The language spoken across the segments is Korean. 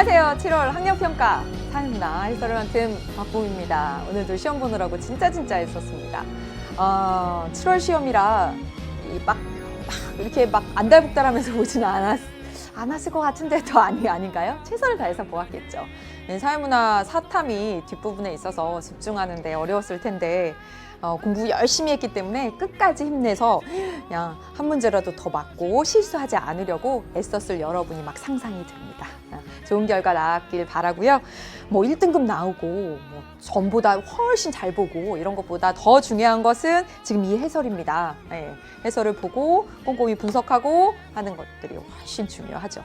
안녕하세요. 7월 학력평가 사회문화 해설을 맡은 박봉입니다. 오늘도 시험 보느라고 진짜 했었습니다. 7월 시험이라 이렇게 막 안달복달하면서 보지는 않았을 것 같은데 또 아닌가요? 최선을 다해서 보았겠죠. 사회문화 사탐이 뒷부분에 있어서 집중하는데 어려웠을 텐데 공부 열심히 했기 때문에 끝까지 힘내서 그냥 한 문제라도 더 맞고 실수하지 않으려고 애썼을 여러분이 막 상상이 됩니다. 좋은 결과 나왔길 바라고요. 뭐 1등급 나오고 뭐 전보다 훨씬 잘 보고 이런 것보다 더 중요한 것은 지금 이 해설입니다. 네, 해설을 보고 꼼꼼히 분석하고 하는 것들이 훨씬 중요하죠.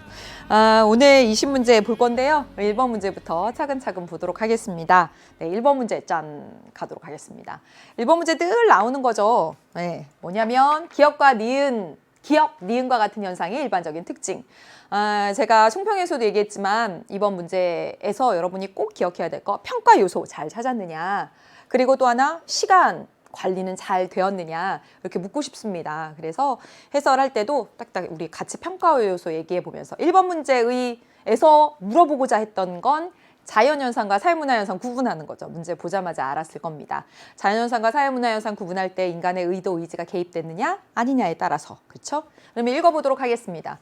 오늘 20문제 볼 건데요. 1번 문제부터 차근차근 보도록 하겠습니다. 네, 1번 문제 가도록 하겠습니다. 1번 문제 늘 나오는 거죠. 네, 뭐냐면 기억, 니은과 같은 현상의 일반적인 특징. 제가 총평에서도 얘기했지만 이번 문제에서 여러분이 꼭 기억해야 될 거 평가 요소 잘 찾았느냐, 그리고 또 하나 시간 관리는 잘 되었느냐 이렇게 묻고 싶습니다. 그래서 해설할 때도 딱딱 우리 같이 평가 요소 얘기해 보면서 1번 문제에서 물어보고자 했던 건 자연현상과 사회문화현상 구분하는 거죠. 문제 보자마자 알았을 겁니다. 자연현상과 사회문화현상 구분할 때 인간의 의도, 의지가 개입됐느냐 아니냐에 따라서. 그렇죠? 그러면 읽어보도록 하겠습니다.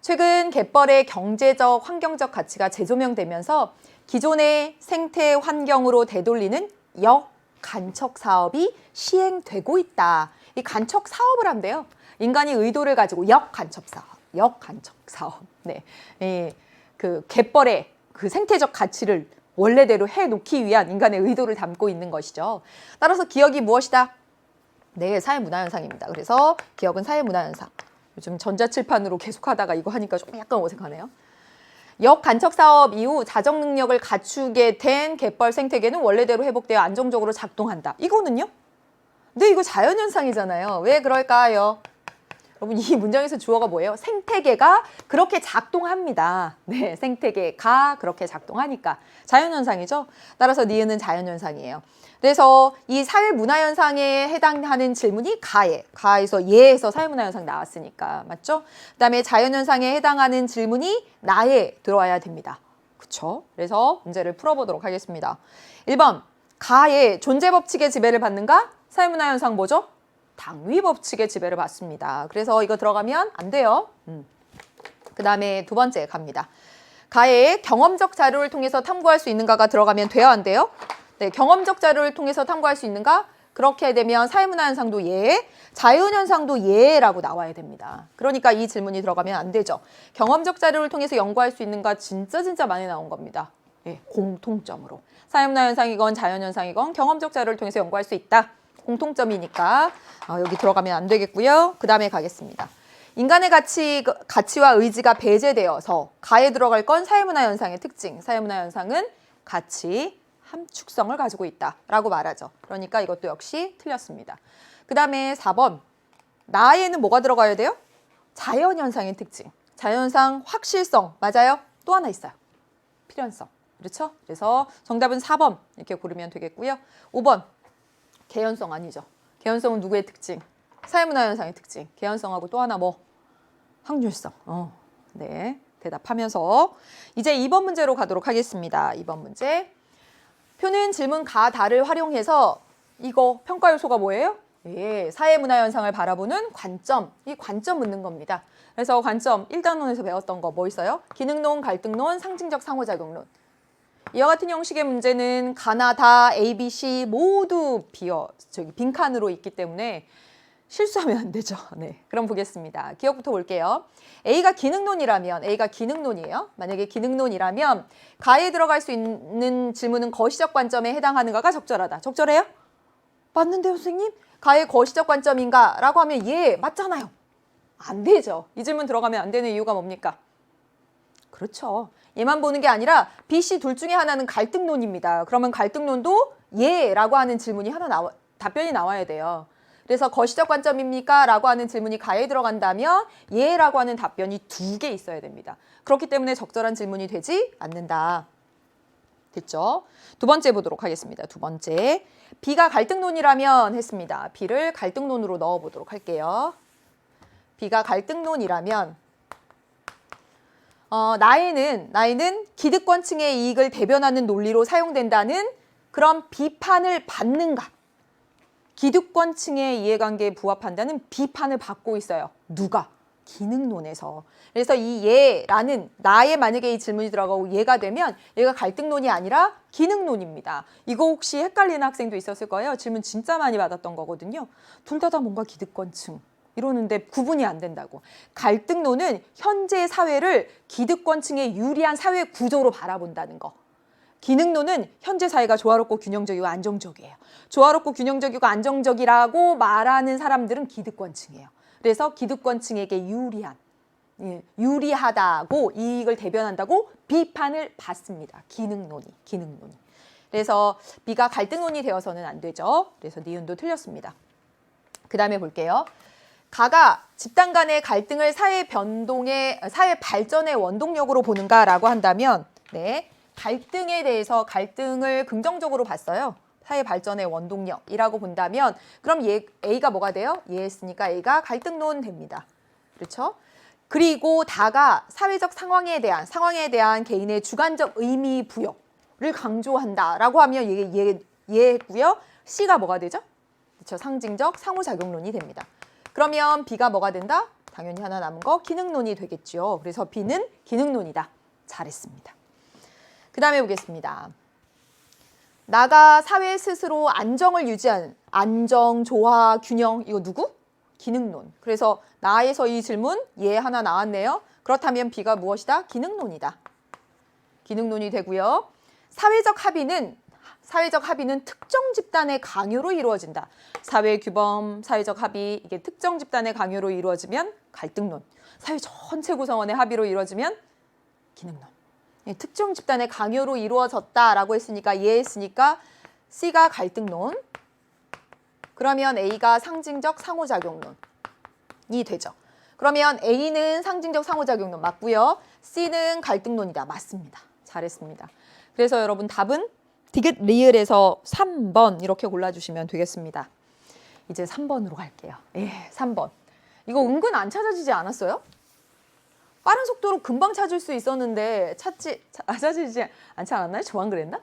최근 갯벌의 경제적, 환경적 가치가 재조명되면서 기존의 생태 환경으로 되돌리는 역간척 사업이 시행되고 있다. 이 간척 사업을 한대요. 인간이 의도를 가지고 역간척 사업. 네, 그 갯벌의 그 생태적 가치를 원래대로 해놓기 위한 인간의 의도를 담고 있는 것이죠. 따라서 기억이 무엇이다? 네, 사회문화현상입니다. 그래서 기억은 사회문화현상. 요즘 전자칠판으로 계속 하다가 이거 하니까 좀 약간 어색하네요. 역간척 사업 이후 자정 능력을 갖추게 된 갯벌 생태계는 원래대로 회복되어 안정적으로 작동한다. 이거는요? 근데 이거 자연현상이잖아요. 왜 그럴까요? 여러분, 이 문장에서 주어가 뭐예요? 생태계가 그렇게 작동합니다. 네, 생태계가 그렇게 작동하니까 자연현상이죠. 따라서 니은은 자연현상이에요. 그래서 이 사회문화현상에 해당하는 질문이 가에서 예에서 사회문화현상 나왔으니까 맞죠? 그다음에 자연현상에 해당하는 질문이 나에 들어와야 됩니다. 그렇죠? 그래서 문제를 풀어보도록 하겠습니다. 1번, 가의 존재법칙의 지배를 받는가? 사회문화현상 뭐죠? 당위법칙의 지배를 받습니다. 그래서 이거 들어가면 안 돼요. 그 다음에 두 번째 갑니다. 가의 경험적 자료를 통해서 탐구할 수 있는가가 들어가면 돼요, 안 돼요? 네, 경험적 자료를 통해서 탐구할 수 있는가? 그렇게 되면 사회문화현상도 예, 자연현상도 예라고 나와야 됩니다. 그러니까 이 질문이 들어가면 안 되죠. 경험적 자료를 통해서 연구할 수 있는가 진짜 많이 나온 겁니다. 예, 공통점으로. 사회문화현상이건 자연현상이건 경험적 자료를 통해서 연구할 수 있다. 공통점이니까 여기 들어가면 안 되겠고요. 그 다음에 가겠습니다. 인간의 가치와 의지가 배제되어서 가에 들어갈 건 사회문화현상의 특징. 사회문화현상은 가치, 함축성을 가지고 있다라고 말하죠. 그러니까 이것도 역시 틀렸습니다. 그 다음에 4번. 나에는 뭐가 들어가야 돼요? 자연현상의 특징. 자연현상 확실성. 맞아요? 또 하나 있어요. 필연성. 그렇죠? 그래서 정답은 4번 이렇게 고르면 되겠고요. 5번. 개연성 아니죠. 개연성은 누구의 특징? 사회문화현상의 특징. 개연성하고 또 하나 뭐? 확률성. 네, 대답하면서 이제 2번 문제로 가도록 하겠습니다. 2번 문제. 표는 질문 가, 다를 활용해서 이거 평가 요소가 뭐예요? 예, 사회문화현상을 바라보는 관점. 이 관점 묻는 겁니다. 그래서 관점 1단원에서 배웠던 거 뭐 있어요? 기능론, 갈등론, 상징적 상호작용론. 이와 같은 형식의 문제는 가나 다 A, B, C 모두 빈칸으로 있기 때문에 실수하면 안 되죠. 네, 그럼 보겠습니다. 기억부터 볼게요. A가 기능론이에요. 만약에 기능론이라면 가에 들어갈 수 있는 질문은 거시적 관점에 해당하는가가 적절하다. 적절해요? 맞는데요, 선생님? 가의 거시적 관점인가? 라고 하면 예, 맞잖아요. 안 되죠. 이 질문 들어가면 안 되는 이유가 뭡니까? 그렇죠. 얘만 보는 게 아니라 B, C 둘 중에 하나는 갈등론입니다. 그러면 갈등론도 예라고 하는 질문이 답변이 나와야 돼요. 그래서 거시적 관점입니까? 라고 하는 질문이 가에 들어간다면 예라고 하는 답변이 2개 있어야 됩니다. 그렇기 때문에 적절한 질문이 되지 않는다. 됐죠? 두 번째 보도록 하겠습니다. 두 번째. B가 갈등론이라면 했습니다. B를 갈등론으로 넣어보도록 할게요. B가 갈등론이라면 나에는 기득권층의 이익을 대변하는 논리로 사용된다는 그런 비판을 받는가? 기득권층의 이해관계에 부합한다는 비판을 받고 있어요. 누가? 기능론에서. 그래서 이 얘라는 나에 만약에 이 질문이 들어가고 얘가 되면 얘가 갈등론이 아니라 기능론입니다. 이거 혹시 헷갈리는 학생도 있었을 거예요. 질문 진짜 많이 받았던 거거든요. 둘 다 뭔가 기득권층 이러는데 구분이 안 된다고. 갈등론은 현재 사회를 기득권층의 유리한 사회 구조로 바라본다는 거. 기능론은 현재 사회가 조화롭고 균형적이고 안정적이에요. 조화롭고 균형적이고 안정적이라고 말하는 사람들은 기득권층이에요. 그래서 기득권층에게 유리하다고 이익을 대변한다고 비판을 받습니다. 기능론이. 그래서 B가 갈등론이 되어서는 안 되죠. 그래서 니은도 틀렸습니다. 그 다음에 볼게요. 가가 집단 간의 갈등을 사회 발전의 원동력으로 보는가라고 한다면 갈등에 대해서 갈등을 긍정적으로 봤어요. 사회 발전의 원동력이라고 본다면 그럼 A가 뭐가 돼요? 얘했으니까 A가 갈등론 됩니다. 그렇죠? 그리고 다가 사회적 상황에 대한 개인의 주관적 의미 부여를 강조한다라고 하면 얘고요. C가 뭐가 되죠? 그렇죠? 상징적 상호작용론이 됩니다. 그러면 B가 뭐가 된다? 당연히 하나 남은 거 기능론이 되겠죠. 그래서 B는 기능론이다. 잘했습니다. 그 다음에 보겠습니다. 나가 사회 스스로 안정을 유지하는 안정, 조화, 균형 이거 누구? 기능론. 그래서 나에서 이 질문 얘 하나 나왔네요. 그렇다면 B가 무엇이다? 기능론이다. 기능론이 되고요. 사회적 합의는 특정 집단의 강요로 이루어진다. 사회 규범, 사회적 합의 이게 특정 집단의 강요로 이루어지면 갈등론. 사회 전체 구성원의 합의로 이루어지면 기능론. 특정 집단의 강요로 이루어졌다라고 했으니까 얘했으니까 C가 갈등론. 그러면 A가 상징적 상호작용론이 되죠. 그러면 A는 상징적 상호작용론 맞고요. C는 갈등론이다. 맞습니다. 잘했습니다. 그래서 여러분 답은 디귿 리을에서 3번 이렇게 골라주시면 되겠습니다. 이제 3번으로 갈게요. 3번. 이거 은근 안 찾아지지 않았어요? 빠른 속도로 금방 찾을 수 있었는데 찾아지지 않지 않았나요? 저만 그랬나?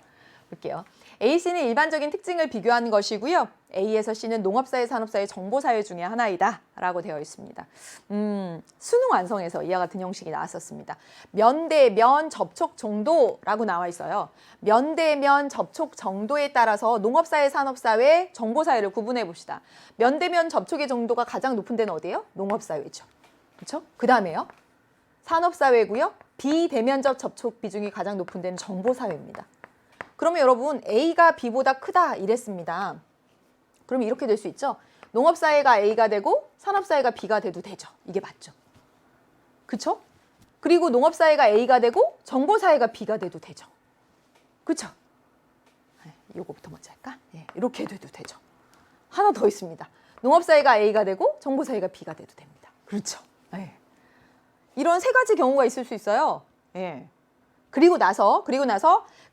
볼게요. A, C는 일반적인 특징을 비교하는 것이고요. A에서 C는 농업사회, 산업사회, 정보사회 중에 하나이다 라고 되어 있습니다. 수능 완성에서 이와 같은 형식이 나왔었습니다. 면대면 접촉 정도라고 나와 있어요. 면대면 접촉 정도에 따라서 농업사회, 산업사회, 정보사회를 구분해 봅시다. 면대면 접촉의 정도가 가장 높은 데는 어디예요? 농업사회죠. 그렇죠? 그 다음에요. 산업사회고요. 비대면적 접촉 비중이 가장 높은 데는 정보사회입니다. 그러면 여러분 A가 B보다 크다 이랬습니다. 그러면 이렇게 될 수 있죠. 농업사회가 A가 되고 산업사회가 B가 돼도 되죠. 이게 맞죠. 그렇죠? 그리고 농업사회가 A가 되고 정보사회가 B가 돼도 되죠. 그렇죠? 요거부터 먼저 할까? 이렇게 돼도 되죠. 하나 더 있습니다. 농업사회가 A가 되고 정보사회가 B가 돼도 됩니다. 그렇죠? 이런 세 가지 경우가 있을 수 있어요. 그리고 나서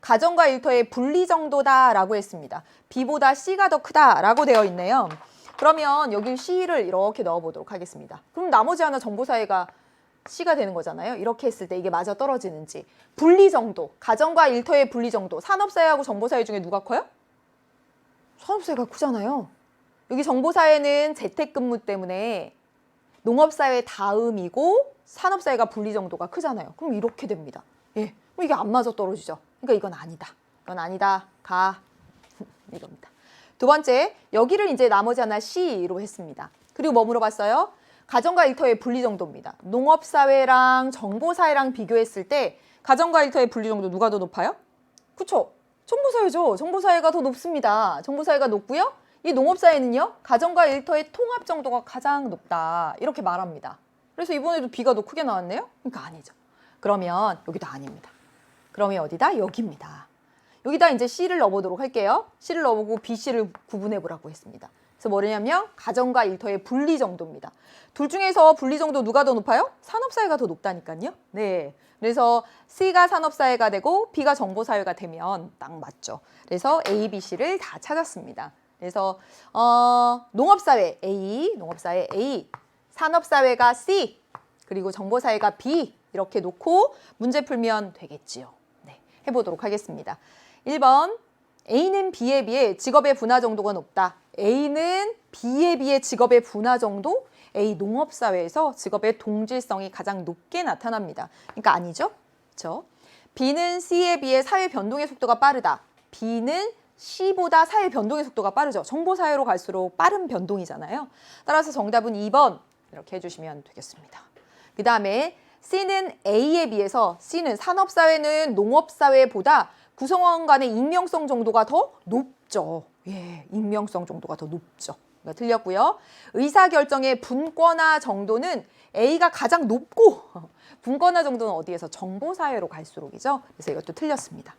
가정과 일터의 분리 정도다라고 했습니다. B보다 C가 더 크다라고 되어 있네요. 그러면 여기 C를 이렇게 넣어보도록 하겠습니다. 그럼 나머지 하나 정보사회가 C가 되는 거잖아요. 이렇게 했을 때 이게 맞아 떨어지는지. 분리 정도, 가정과 일터의 분리 정도. 산업사회하고 정보사회 중에 누가 커요? 산업사회가 크잖아요. 여기 정보사회는 재택근무 때문에 농업사회 다음이고 산업사회가 분리 정도가 크잖아요. 그럼 이렇게 됩니다. 그럼 이게 안 맞아 떨어지죠. 그러니까 이건 아니다. 이건 아니다. 가. 이겁니다. 두 번째, 여기를 이제 나머지 하나 C로 했습니다. 그리고 뭐 물어봤어요? 가정과 일터의 분리 정도입니다. 농업사회랑 정보사회랑 비교했을 때 가정과 일터의 분리 정도 누가 더 높아요? 그쵸? 정보사회죠. 정보사회가 더 높습니다. 정보사회가 높고요. 이 농업사회는요. 가정과 일터의 통합 정도가 가장 높다. 이렇게 말합니다. 그래서 이번에도 B가 더 크게 나왔네요? 그러니까 아니죠. 그러면 여기도 아닙니다. 그러면 어디다? 여기입니다. 여기다 이제 C를 넣어보도록 할게요. C를 넣어보고 B, C를 구분해 보라고 했습니다. 그래서 뭐냐면 가정과 일터의 분리 정도입니다. 둘 중에서 분리 정도 누가 더 높아요? 산업사회가 더 높다니까요. 그래서 C가 산업사회가 되고 B가 정보사회가 되면 딱 맞죠. 그래서 A, B, C를 다 찾았습니다. 그래서 농업사회 A, 산업사회가 C, 그리고 정보사회가 B 이렇게 놓고 문제 풀면 되겠지요. 네, 해보도록 하겠습니다. 1번, A는 B에 비해 직업의 분화 정도가 높다. A는 B에 비해 직업의 분화 정도? A, 농업사회에서 직업의 동질성이 가장 높게 나타납니다. 그러니까 아니죠? 그렇죠? B는 C에 비해 사회 변동의 속도가 빠르다. B는 C보다 사회 변동의 속도가 빠르죠. 정보사회로 갈수록 빠른 변동이잖아요. 따라서 정답은 2번 이렇게 해주시면 되겠습니다. 그 다음에 C는 A에 비해서 C는 산업사회는 농업사회보다 구성원 간의 익명성 정도가 더 높죠. 예, 익명성 정도가 더 높죠. 틀렸고요. 의사결정의 분권화 정도는 A가 가장 높고 분권화 정도는 어디에서? 정보사회로 갈수록이죠. 그래서 이것도 틀렸습니다.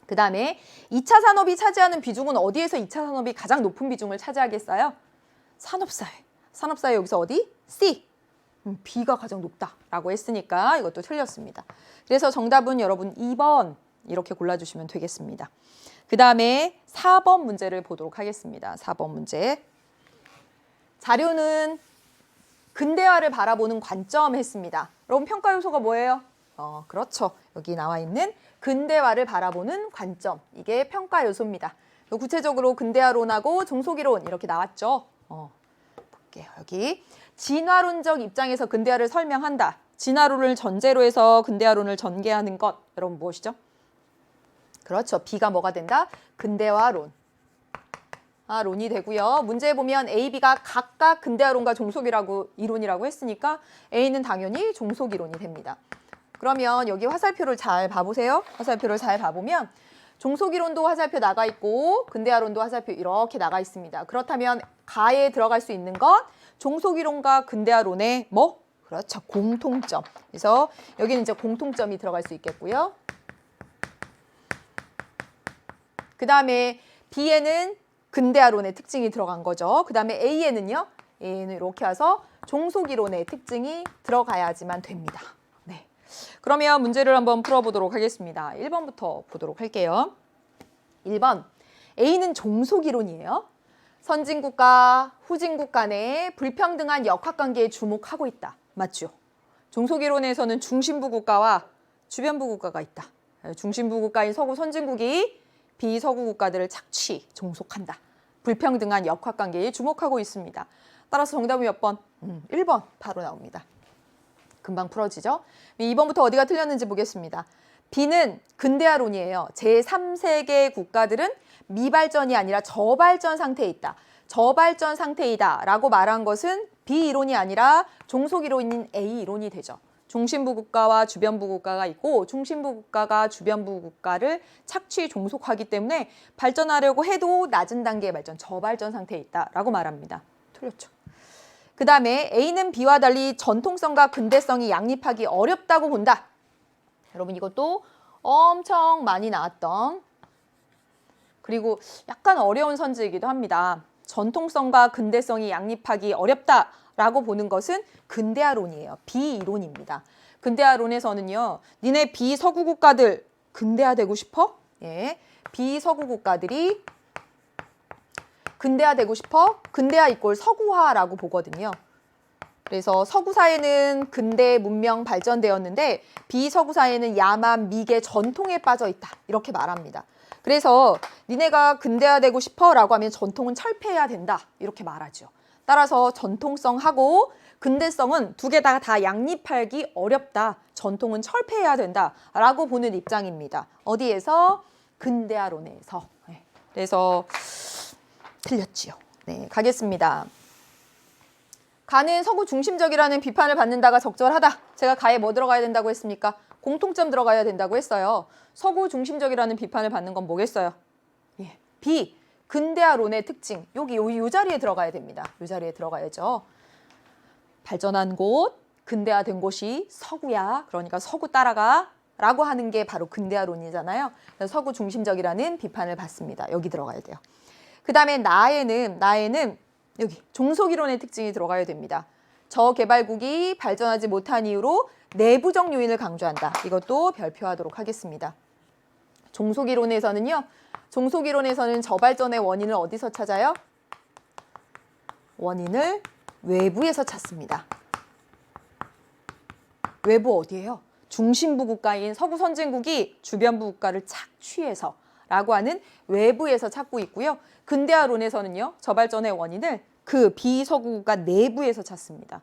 그 다음에 2차 산업이 차지하는 비중은 어디에서 2차 산업이 가장 높은 비중을 차지하겠어요? 산업사회. 산업사회 여기서 어디? C. B가 가장 높다라고 했으니까 이것도 틀렸습니다. 그래서 정답은 여러분 2번 이렇게 골라주시면 되겠습니다. 그 다음에 4번 문제를 보도록 하겠습니다. 4번 문제. 자료는 근대화를 바라보는 관점 했습니다. 여러분 평가 요소가 뭐예요? 그렇죠. 여기 나와 있는 근대화를 바라보는 관점. 이게 평가 요소입니다. 구체적으로 근대화론하고 종속이론 이렇게 나왔죠. 볼게요. 여기 진화론적 입장에서 근대화를 설명한다. 진화론을 전제로 해서 근대화론을 전개하는 것. 여러분 무엇이죠? 그렇죠. B가 뭐가 된다? 근대화론. 론이 되고요. 문제에 보면 A, B가 각각 근대화론과 종속이론이라고 했으니까 A는 당연히 종속이론이 됩니다. 그러면 여기 화살표를 잘 봐보세요. 화살표를 잘 봐보면 종속이론도 화살표 나가 있고 근대화론도 화살표 이렇게 나가 있습니다. 그렇다면 가에 들어갈 수 있는 건 종속이론과 근대화론의 뭐? 그렇죠. 공통점. 그래서 여기는 이제 공통점이 들어갈 수 있겠고요. 그 다음에 B에는 근대화론의 특징이 들어간 거죠. 그 다음에 A에는요. A는 이렇게 와서 종속이론의 특징이 들어가야지만 됩니다. 네. 그러면 문제를 한번 풀어보도록 하겠습니다. 1번부터 보도록 할게요. 1번. A는 종속이론이에요. 선진국과 후진국 간의 불평등한 역학관계에 주목하고 있다. 맞죠? 종속이론에서는 중심부 국가와 주변부 국가가 있다. 중심부 국가인 서구 선진국이 비서구 국가들을 착취, 종속한다. 불평등한 역학관계에 주목하고 있습니다. 따라서 정답은 몇 번? 1번 바로 나옵니다. 금방 풀어지죠? 2번부터 어디가 틀렸는지 보겠습니다. B는 근대화론이에요. 제3세계 국가들은 미발전이 아니라 저발전 상태에 있다. 저발전 상태이다 라고 말한 것은 B 이론이 아니라 종속이론인 A 이론이 되죠. 중심부 국가와 주변부 국가가 있고 중심부 국가가 주변부 국가를 착취 종속하기 때문에 발전하려고 해도 낮은 단계의 발전, 저발전 상태에 있다라고 말합니다. 틀렸죠. 그 다음에 A는 B와 달리 전통성과 근대성이 양립하기 어렵다고 본다. 여러분 이것도 엄청 많이 나왔던 그리고 약간 어려운 선지이기도 합니다. 전통성과 근대성이 양립하기 어렵다라고 보는 것은 근대화론이에요. 비이론입니다. 근대화론에서는요. 니네 비서구 국가들 근대화되고 싶어? 예, 비서구 국가들이 근대화되고 싶어? 근대화 이꼴 서구화라고 보거든요. 그래서 서구 사회는 근대 문명 발전되었는데 비서구 사회는 야만, 미개, 전통에 빠져 있다. 이렇게 말합니다. 그래서 니네가 근대화되고 싶어 라고 하면 전통은 철폐해야 된다. 이렇게 말하죠. 따라서 전통성하고 근대성은 두 개 다 양립하기 어렵다. 전통은 철폐해야 된다. 라고 보는 입장입니다. 어디에서? 근대화론에서. 네. 그래서 틀렸지요. 네, 가겠습니다. 가는 서구 중심적이라는 비판을 받는다가 적절하다. 제가 가에 뭐 들어가야 된다고 했습니까? 공통점 들어가야 된다고 했어요. 서구 중심적이라는 비판을 받는 건 뭐겠어요? 예. B. 근대화론의 특징. 여기 요 자리에 들어가야 됩니다. 요 자리에 들어가야죠. 발전한 곳, 근대화된 곳이 서구야. 그러니까 서구 따라가 라고 하는 게 바로 근대화론이잖아요. 그래서 서구 중심적이라는 비판을 받습니다. 여기 들어가야 돼요. 그 다음에 나에는 여기 종속이론의 특징이 들어가야 됩니다. 저개발국이 발전하지 못한 이유로 내부적 요인을 강조한다. 이것도 별표하도록 하겠습니다. 종속이론에서는 저발전의 원인을 어디서 찾아요? 원인을 외부에서 찾습니다. 외부 어디예요? 중심부 국가인 서구 선진국이 주변부 국가를 착취해서 라고 하는 외부에서 찾고 있고요. 근대화론에서는요. 저발전의 원인을 그 비서구 국가 내부에서 찾습니다.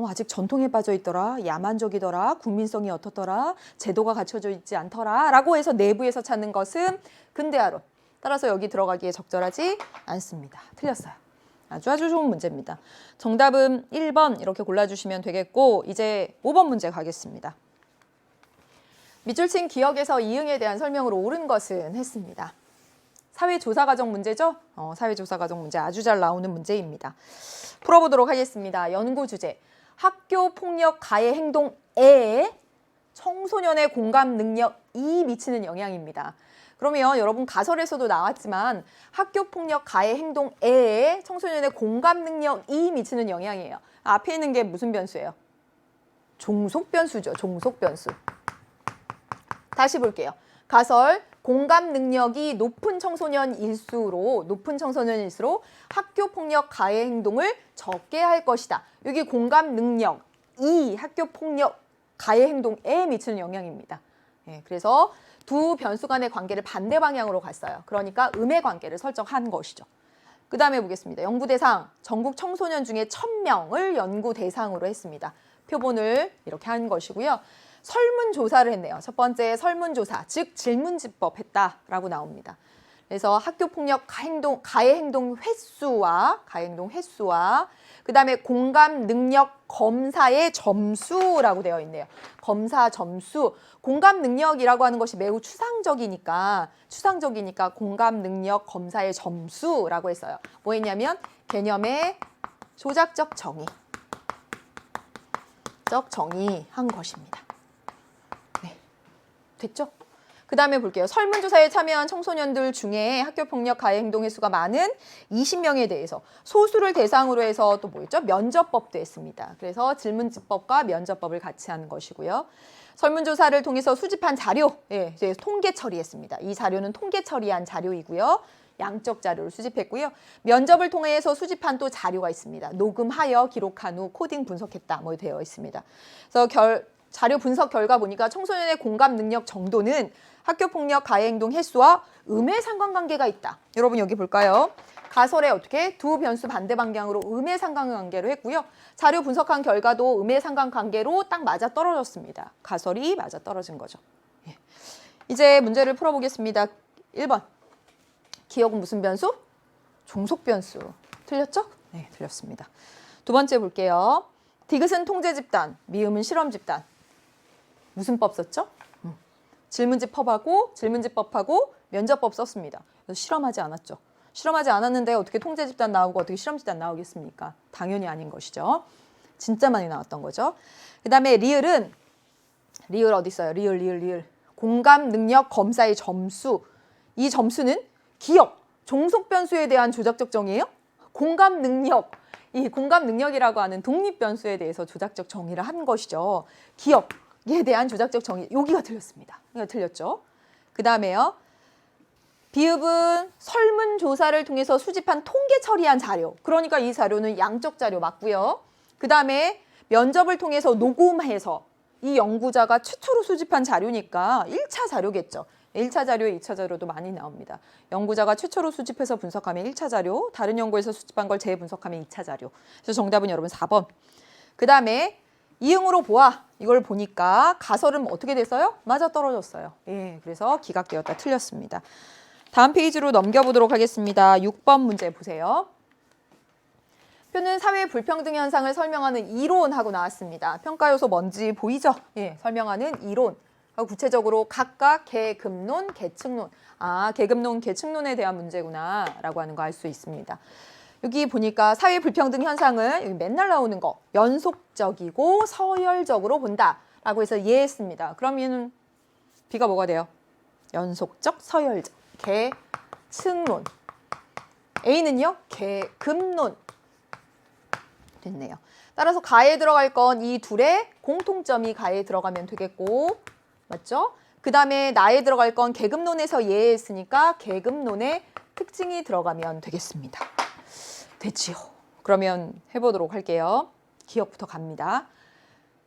아직 전통에 빠져 있더라, 야만적이더라, 국민성이 어떻더라, 제도가 갖춰져 있지 않더라 라고 해서 내부에서 찾는 것은 근대화론. 따라서 여기 들어가기에 적절하지 않습니다. 틀렸어요. 아주 좋은 문제입니다. 정답은 1번 이렇게 골라주시면 되겠고 이제 5번 문제 가겠습니다. 밑줄 친 기억에서 이응에 대한 설명으로 옳은 것은 했습니다. 사회조사과정 문제죠? 사회조사과정 문제 아주 잘 나오는 문제입니다. 풀어보도록 하겠습니다. 연구 주제. 학교 폭력 가해 행동에 청소년의 공감 능력이 미치는 영향입니다. 그러면 여러분 가설에서도 나왔지만 학교 폭력 가해 행동에 청소년의 공감 능력이 미치는 영향이에요. 앞에 있는 게 무슨 변수예요? 종속 변수죠. 종속 변수. 다시 볼게요. 가설 공감 능력이 높은 청소년일수록 학교 폭력 가해 행동을 적게 할 것이다. 여기 공감 능력이 학교 폭력 가해 행동에 미치는 영향입니다. 그래서 두 변수 간의 관계를 반대 방향으로 갔어요. 그러니까 음의 관계를 설정한 것이죠. 그 다음에 보겠습니다. 연구 대상 전국 청소년 중에 1000명을 연구 대상으로 했습니다. 표본을 이렇게 한 것이고요. 설문조사를 했네요. 첫 번째 설문조사, 즉 질문집법 했다라고 나옵니다. 그래서 학교폭력 가해 행동 횟수와 그 다음에 공감 능력 검사의 점수라고 되어 있네요. 검사 점수. 공감 능력이라고 하는 것이 매우 추상적이니까 공감 능력 검사의 점수라고 했어요. 뭐 했냐면 개념의 조작적 정의한 것입니다. 네, 됐죠? 그 다음에 볼게요. 설문조사에 참여한 청소년들 중에 학교폭력 가해 행동 횟수가 많은 20명에 대해서 소수를 대상으로 해서 또 뭐 있죠? 면접법도 했습니다. 그래서 질문집법과 면접법을 같이 하는 것이고요. 설문조사를 통해서 수집한 자료, 이제 통계 처리했습니다. 이 자료는 통계 처리한 자료이고요. 양적 자료를 수집했고요. 면접을 통해서 수집한 또 자료가 있습니다. 녹음하여 기록한 후 코딩 분석했다 뭐 되어 있습니다. 그래서 자료 분석 결과 보니까 청소년의 공감 능력 정도는 학교폭력 가해 행동 횟수와 음의 상관관계가 있다. 여러분 여기 볼까요? 가설에 어떻게 두 변수 반대 방향으로 음의 상관관계로 했고요. 자료 분석한 결과도 음의 상관관계로 딱 맞아떨어졌습니다. 가설이 맞아떨어진 거죠. 이제 문제를 풀어보겠습니다. 1번. 기억은 무슨 변수? 종속 변수. 틀렸죠? 네, 틀렸습니다. 두 번째 볼게요. 디귿은 통제 집단, 미음은 실험 집단. 무슨 법 썼죠? 질문집법하고 면접법 썼습니다. 그래서 실험하지 않았죠. 실험하지 않았는데 어떻게 통제 집단 나오고 어떻게 실험 집단 나오겠습니까? 당연히 아닌 것이죠. 진짜 많이 나왔던 거죠. 그 다음에 리을 어디 있어요? 리을. 공감 능력 검사의 점수. 이 점수는 기억, 종속 변수에 대한 조작적 정의예요. 이 공감 능력이라고 하는 독립 변수에 대해서 조작적 정의를 한 것이죠. 기억에 대한 조작적 정의. 여기가 틀렸습니다. 여기가 틀렸죠. 그 다음에요. 비읍은 설문조사를 통해서 수집한 통계 처리한 자료. 그러니까 이 자료는 양적 자료 맞고요. 그 다음에 면접을 통해서 녹음해서 이 연구자가 최초로 수집한 자료니까 1차 자료겠죠. 1차 자료에 2차 자료도 많이 나옵니다. 연구자가 최초로 수집해서 분석하면 1차 자료, 다른 연구에서 수집한 걸 재분석하면 2차 자료. 그래서 정답은 여러분 4번. 그 다음에 이응으로 보아. 이걸 보니까 가설은 어떻게 됐어요? 맞아떨어졌어요. 그래서 기각되었다. 틀렸습니다. 다음 페이지로 넘겨보도록 하겠습니다. 6번 문제 보세요. 표는 사회 불평등 현상을 설명하는 이론하고 나왔습니다. 평가 요소 뭔지 보이죠? 설명하는 이론. 구체적으로 각각 계급론, 계층론. 계급론, 계층론에 대한 문제구나 라고 하는 거 알 수 있습니다. 여기 보니까 사회 불평등 현상을 여기 맨날 나오는 거 연속적이고 서열적으로 본다라고 해서 이해했습니다. 그러면 B가 뭐가 돼요? 연속적, 서열적. 계층론. A는요? 계급론. 됐네요. 따라서 가에 들어갈 건 이 둘의 공통점이 가에 들어가면 되겠고, 맞죠? 그 다음에 나에 들어갈 건 계급론에서 예했으니까 계급론의 특징이 들어가면 되겠습니다. 됐지요? 그러면 해보도록 할게요. 기억부터 갑니다.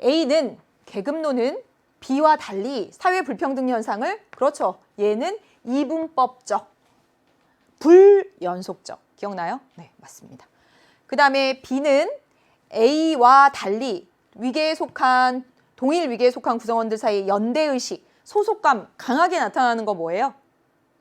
A는 계급론은 B와 달리 사회 불평등 현상을, 그렇죠, 얘는 이분법적, 불연속적. 기억나요? 네, 맞습니다. 그 다음에 B는 A와 달리 위계에 속한, 동일 위계에 속한 구성원들 사이의 연대의식, 소속감 강하게 나타나는 거 뭐예요?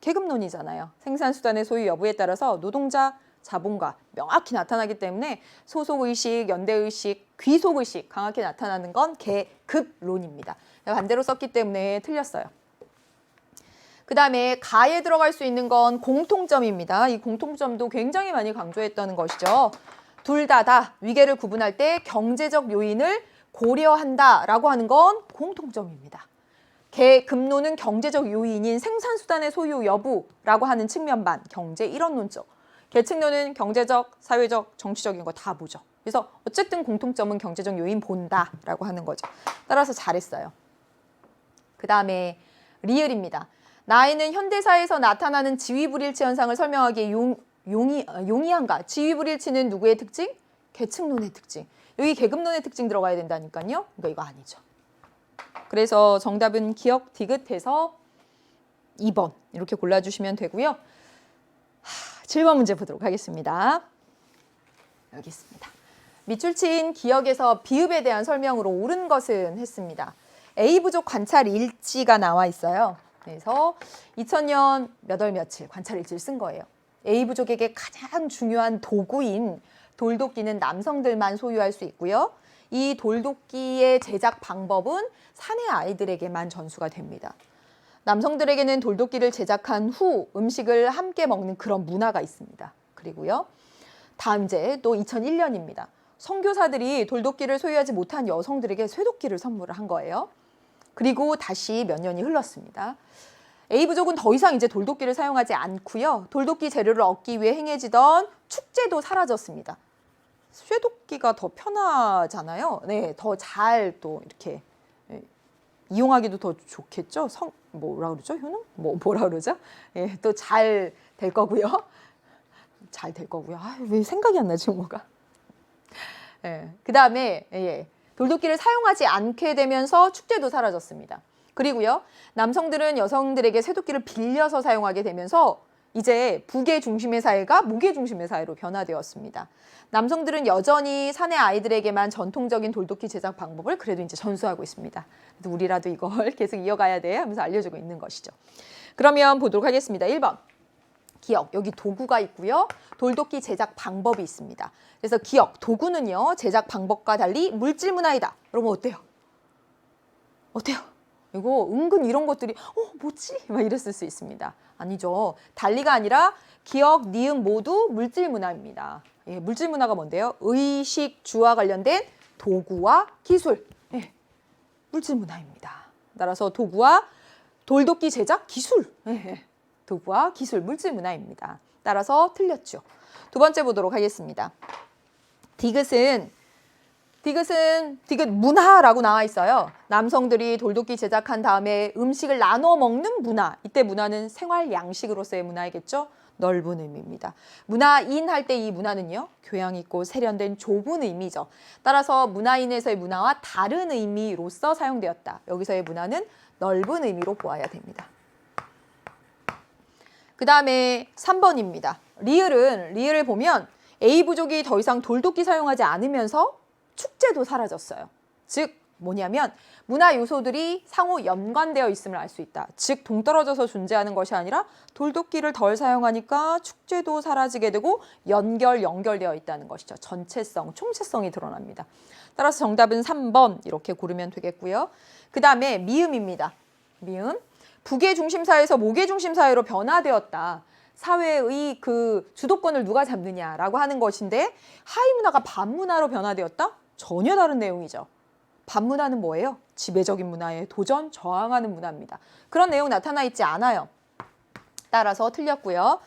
계급론이잖아요. 생산수단의 소유 여부에 따라서 노동자 자본가 명확히 나타나기 때문에 소속의식, 연대의식, 귀속의식 강하게 나타나는 건 계급론입니다. 반대로 썼기 때문에 틀렸어요. 그 다음에 가에 들어갈 수 있는 건 공통점입니다. 이 공통점도 굉장히 많이 강조했다는 것이죠. 둘 다 위계를 구분할 때 경제적 요인을 고려한다라고 하는 건 공통점입니다. 계급론은 경제적 요인인 생산수단의 소유 여부라고 하는 측면만 경제 일원론적, 계층론은 경제적, 사회적, 정치적인 거 다 보죠. 그래서 어쨌든 공통점은 경제적 요인 본다라고 하는 거죠. 따라서 잘했어요. 그 다음에 리을입니다. 나이는 현대사에서 나타나는 지위불일치 현상을 설명하기에 용이한가? 지위불일치는 누구의 특징? 계층론의 특징. 여기 계급론의 특징 들어가야 된다니까요. 그러니까 이거 아니죠. 그래서 정답은 기억 디귿해서 2번 이렇게 골라주시면 되고요. 7번 문제 보도록 하겠습니다. 여기 있습니다. 밑줄 친 기억에서 비읍에 대한 설명으로 옳은 것은 했습니다. A 부족 관찰 일지가 나와 있어요. 그래서 2000년 몇 월 며칠 관찰 일지를 쓴 거예요. A 부족에게 가장 중요한 도구인 돌도끼는 남성들만 소유할 수 있고요. 이 돌도끼의 제작 방법은 사내 아이들에게만 전수가 됩니다. 남성들에게는 돌도끼를 제작한 후 음식을 함께 먹는 그런 문화가 있습니다. 그리고요. 다음 이제 또 2001년입니다. 선교사들이 돌도끼를 소유하지 못한 여성들에게 쇠도끼를 선물을 한 거예요. 그리고 다시 몇 년이 흘렀습니다. A부족은 더 이상 이제 돌도끼를 사용하지 않고요. 돌도끼 재료를 얻기 위해 행해지던 축제도 사라졌습니다. 쇠도끼가 더 편하잖아요. 네, 더 잘 또 이렇게 이용하기도 더 좋겠죠. 뭐라 그러죠? 효능? 뭐라 그러죠? 예, 또 잘 될 거고요. 잘 될 거고요. 아, 왜 생각이 안 나지, 뭐가? 예, 그 다음에 돌도끼를 사용하지 않게 되면서 축제도 사라졌습니다. 그리고요, 남성들은 여성들에게 쇠도끼를 빌려서 사용하게 되면서 이제 부계 중심의 사회가 무계 중심의 사회로 변화되었습니다. 남성들은 여전히 사내 아이들에게만 전통적인 돌도끼 제작 방법을 그래도 이제 전수하고 있습니다. 그래도 우리라도 이걸 계속 이어가야 돼 하면서 알려주고 있는 것이죠. 그러면 보도록 하겠습니다. 1번. 기억, 여기 도구가 있고요. 돌도끼 제작 방법이 있습니다. 그래서 기억, 도구는요, 제작 방법과 달리 물질 문화이다. 여러분 어때요? 어때요? 이거 은근 이런 것들이 뭐지? 막 이랬을 수 있습니다. 아니죠. 달리가 아니라 기억, 니은 모두 물질 문화입니다. 예, 물질 문화가 뭔데요? 의식, 주와 관련된 도구와 기술. 예, 물질 문화입니다. 따라서 도구와 돌도끼 제작 기술. 예, 도구와 기술, 물질 문화입니다. 따라서 틀렸죠. 두 번째 보도록 하겠습니다. 디귿 문화라고 나와 있어요. 남성들이 돌도끼 제작한 다음에 음식을 나눠 먹는 문화. 이때 문화는 생활 양식으로서의 문화이겠죠. 넓은 의미입니다. 문화인 할 때 이 문화는요, 교양 있고 세련된 좁은 의미죠. 따라서 문화인에서의 문화와 다른 의미로서 사용되었다. 여기서의 문화는 넓은 의미로 보아야 됩니다. 그 다음에 3번입니다. 리을을 보면 A 부족이 더 이상 돌도끼 사용하지 않으면서 축제도 사라졌어요. 즉 뭐냐면 문화 요소들이 상호 연관되어 있음을 알 수 있다. 즉 동떨어져서 존재하는 것이 아니라 돌도끼를 덜 사용하니까 축제도 사라지게 되고 연결되어 있다는 것이죠. 전체성, 총체성이 드러납니다. 따라서 정답은 3번 이렇게 고르면 되겠고요. 그 다음에 미음입니다. 미음. 부계 중심 사회에서 모계 중심 사회로 변화되었다. 사회의 그 주도권을 누가 잡느냐라고 하는 것인데 하위 문화가 반문화로 변화되었다? 전혀 다른 내용이죠. 반문화는 뭐예요? 지배적인 문화에 도전, 저항하는 문화입니다. 그런 내용 나타나 있지 않아요. 따라서 틀렸고요.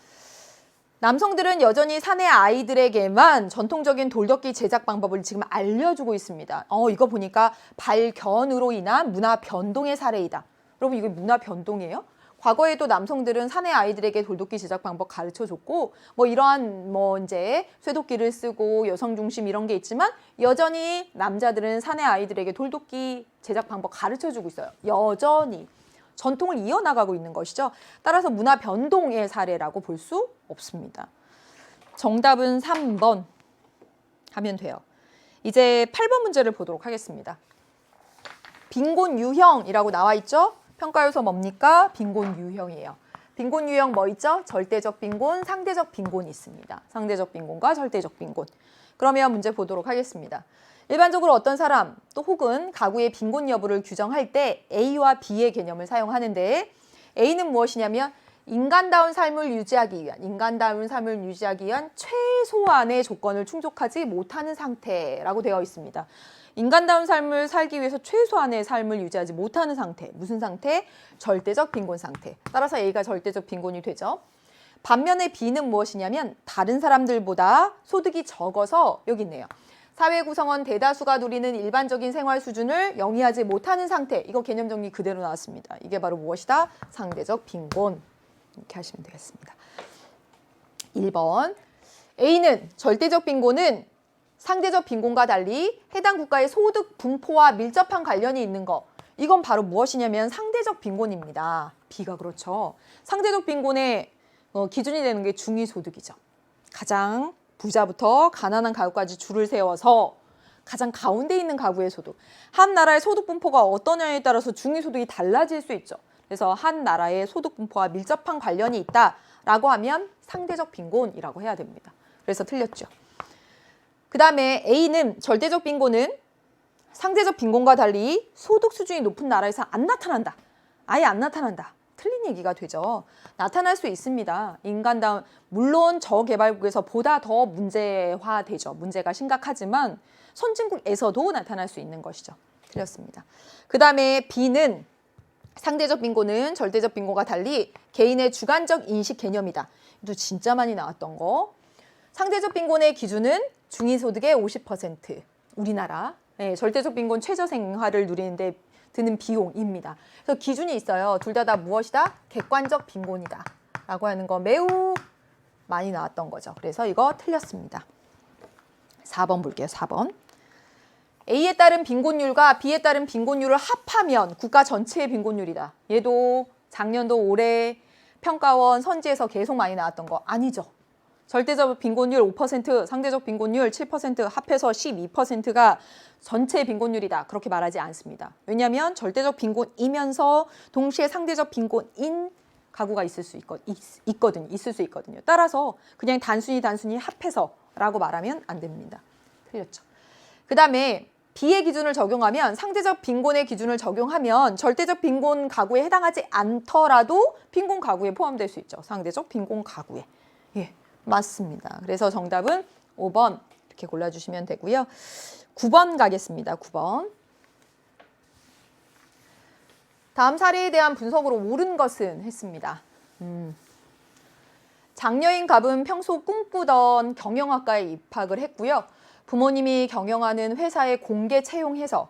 남성들은 여전히 사내 아이들에게만 전통적인 돌도끼 제작 방법을 지금 알려주고 있습니다. 이거 보니까 발견으로 인한 문화 변동의 사례이다. 여러분 이게 문화 변동이에요? 과거에도 남성들은 사내 아이들에게 돌도끼 제작 방법 가르쳐줬고 뭐 이러한 뭐 이제 쇠도끼를 쓰고 여성 중심 이런 게 있지만 여전히 남자들은 사내 아이들에게 돌도끼 제작 방법 가르쳐주고 있어요. 여전히 전통을 이어나가고 있는 것이죠. 따라서 문화 변동의 사례라고 볼 수 없습니다. 정답은 3번 하면 돼요. 이제 8번 문제를 보도록 하겠습니다. 빈곤 유형이라고 나와 있죠? 평가 요소 뭡니까? 빈곤 유형이에요. 빈곤 유형 뭐 있죠? 절대적 빈곤, 상대적 빈곤이 있습니다. 상대적 빈곤과 절대적 빈곤. 그러면 문제 보도록 하겠습니다. 일반적으로 어떤 사람 또 혹은 가구의 빈곤 여부를 규정할 때 A와 B의 개념을 사용하는데 A는 무엇이냐면 인간다운 삶을 유지하기 위한 최소한의 조건을 충족하지 못하는 상태라고 되어 있습니다. 인간다운 삶을 살기 위해서 최소한의 삶을 유지하지 못하는 상태. 무슨 상태? 절대적 빈곤 상태. 따라서 A가 절대적 빈곤이 되죠. 반면에 B는 무엇이냐면 다른 사람들보다 소득이 적어서 여기 있네요. 사회 구성원 대다수가 누리는 일반적인 생활 수준을 영위하지 못하는 상태. 이거 개념 정리 그대로 나왔습니다. 이게 바로 무엇이다? 상대적 빈곤. 이렇게 하시면 되겠습니다. 1번. A는 절대적 빈곤은 상대적 빈곤과 달리 해당 국가의 소득 분포와 밀접한 관련이 있는 거. 이건 바로 무엇이냐면 상대적 빈곤입니다. B가 그렇죠. 상대적 빈곤의 기준이 되는 게 중위소득이죠. 가장 부자부터 가난한 가구까지 줄을 세워서 가장 가운데 있는 가구의 소득. 한 나라의 소득 분포가 어떠냐에 따라서 중위소득이 달라질 수 있죠. 그래서 한 나라의 소득 분포와 밀접한 관련이 있다라고 하면 상대적 빈곤이라고 해야 됩니다. 그래서 틀렸죠. 그 다음에 A는 절대적 빈곤은 상대적 빈곤과 달리 소득 수준이 높은 나라에서 안 나타난다. 아예 안 나타난다. 틀린 얘기가 되죠. 나타날 수 있습니다. 인간다운 물론 저개발국에서 보다 더 문제화되죠. 문제가 심각하지만 선진국에서도 나타날 수 있는 것이죠. 틀렸습니다. 그 다음에 B는 상대적 빈곤은 절대적 빈곤과 달리 개인의 주관적 인식 개념이다. 이도 진짜 많이 나왔던 거. 상대적 빈곤의 기준은 중위소득의 50%. 우리나라 절대적 빈곤 최저 생활을 누리는데 드는 비용입니다. 그래서 기준이 있어요. 둘 다 무엇이다? 객관적 빈곤이다. 라고 하는 거 매우 많이 나왔던 거죠. 그래서 이거 틀렸습니다. 4번 볼게요. 4번. A에 따른 빈곤율과 B에 따른 빈곤율을 합하면 국가 전체의 빈곤율이다. 얘도 작년도 올해 평가원 선지에서 계속 많이 나왔던 거 아니죠. 절대적 빈곤율 5%, 상대적 빈곤율 7%, 합해서 12%가 전체 빈곤율이다. 그렇게 말하지 않습니다. 왜냐하면 절대적 빈곤이면서 동시에 상대적 빈곤인 가구가 있을 수 있거든요. 따라서 그냥 단순히 합해서라고 말하면 안 됩니다. 틀렸죠. 그 다음에 B의 기준을 적용하면 상대적 빈곤의 기준을 적용하면 절대적 빈곤 가구에 해당하지 않더라도 빈곤 가구에 포함될 수 있죠. 상대적 빈곤 가구에. 예. 맞습니다. 그래서 정답은 5번 이렇게 골라주시면 되고요. 9번 가겠습니다. 9번. 다음 사례에 대한 분석으로 옳은 것은 했습니다. 장녀인 갑은 평소 꿈꾸던 경영학과에 입학을 했고요. 부모님이 경영하는 회사에 공개 채용해서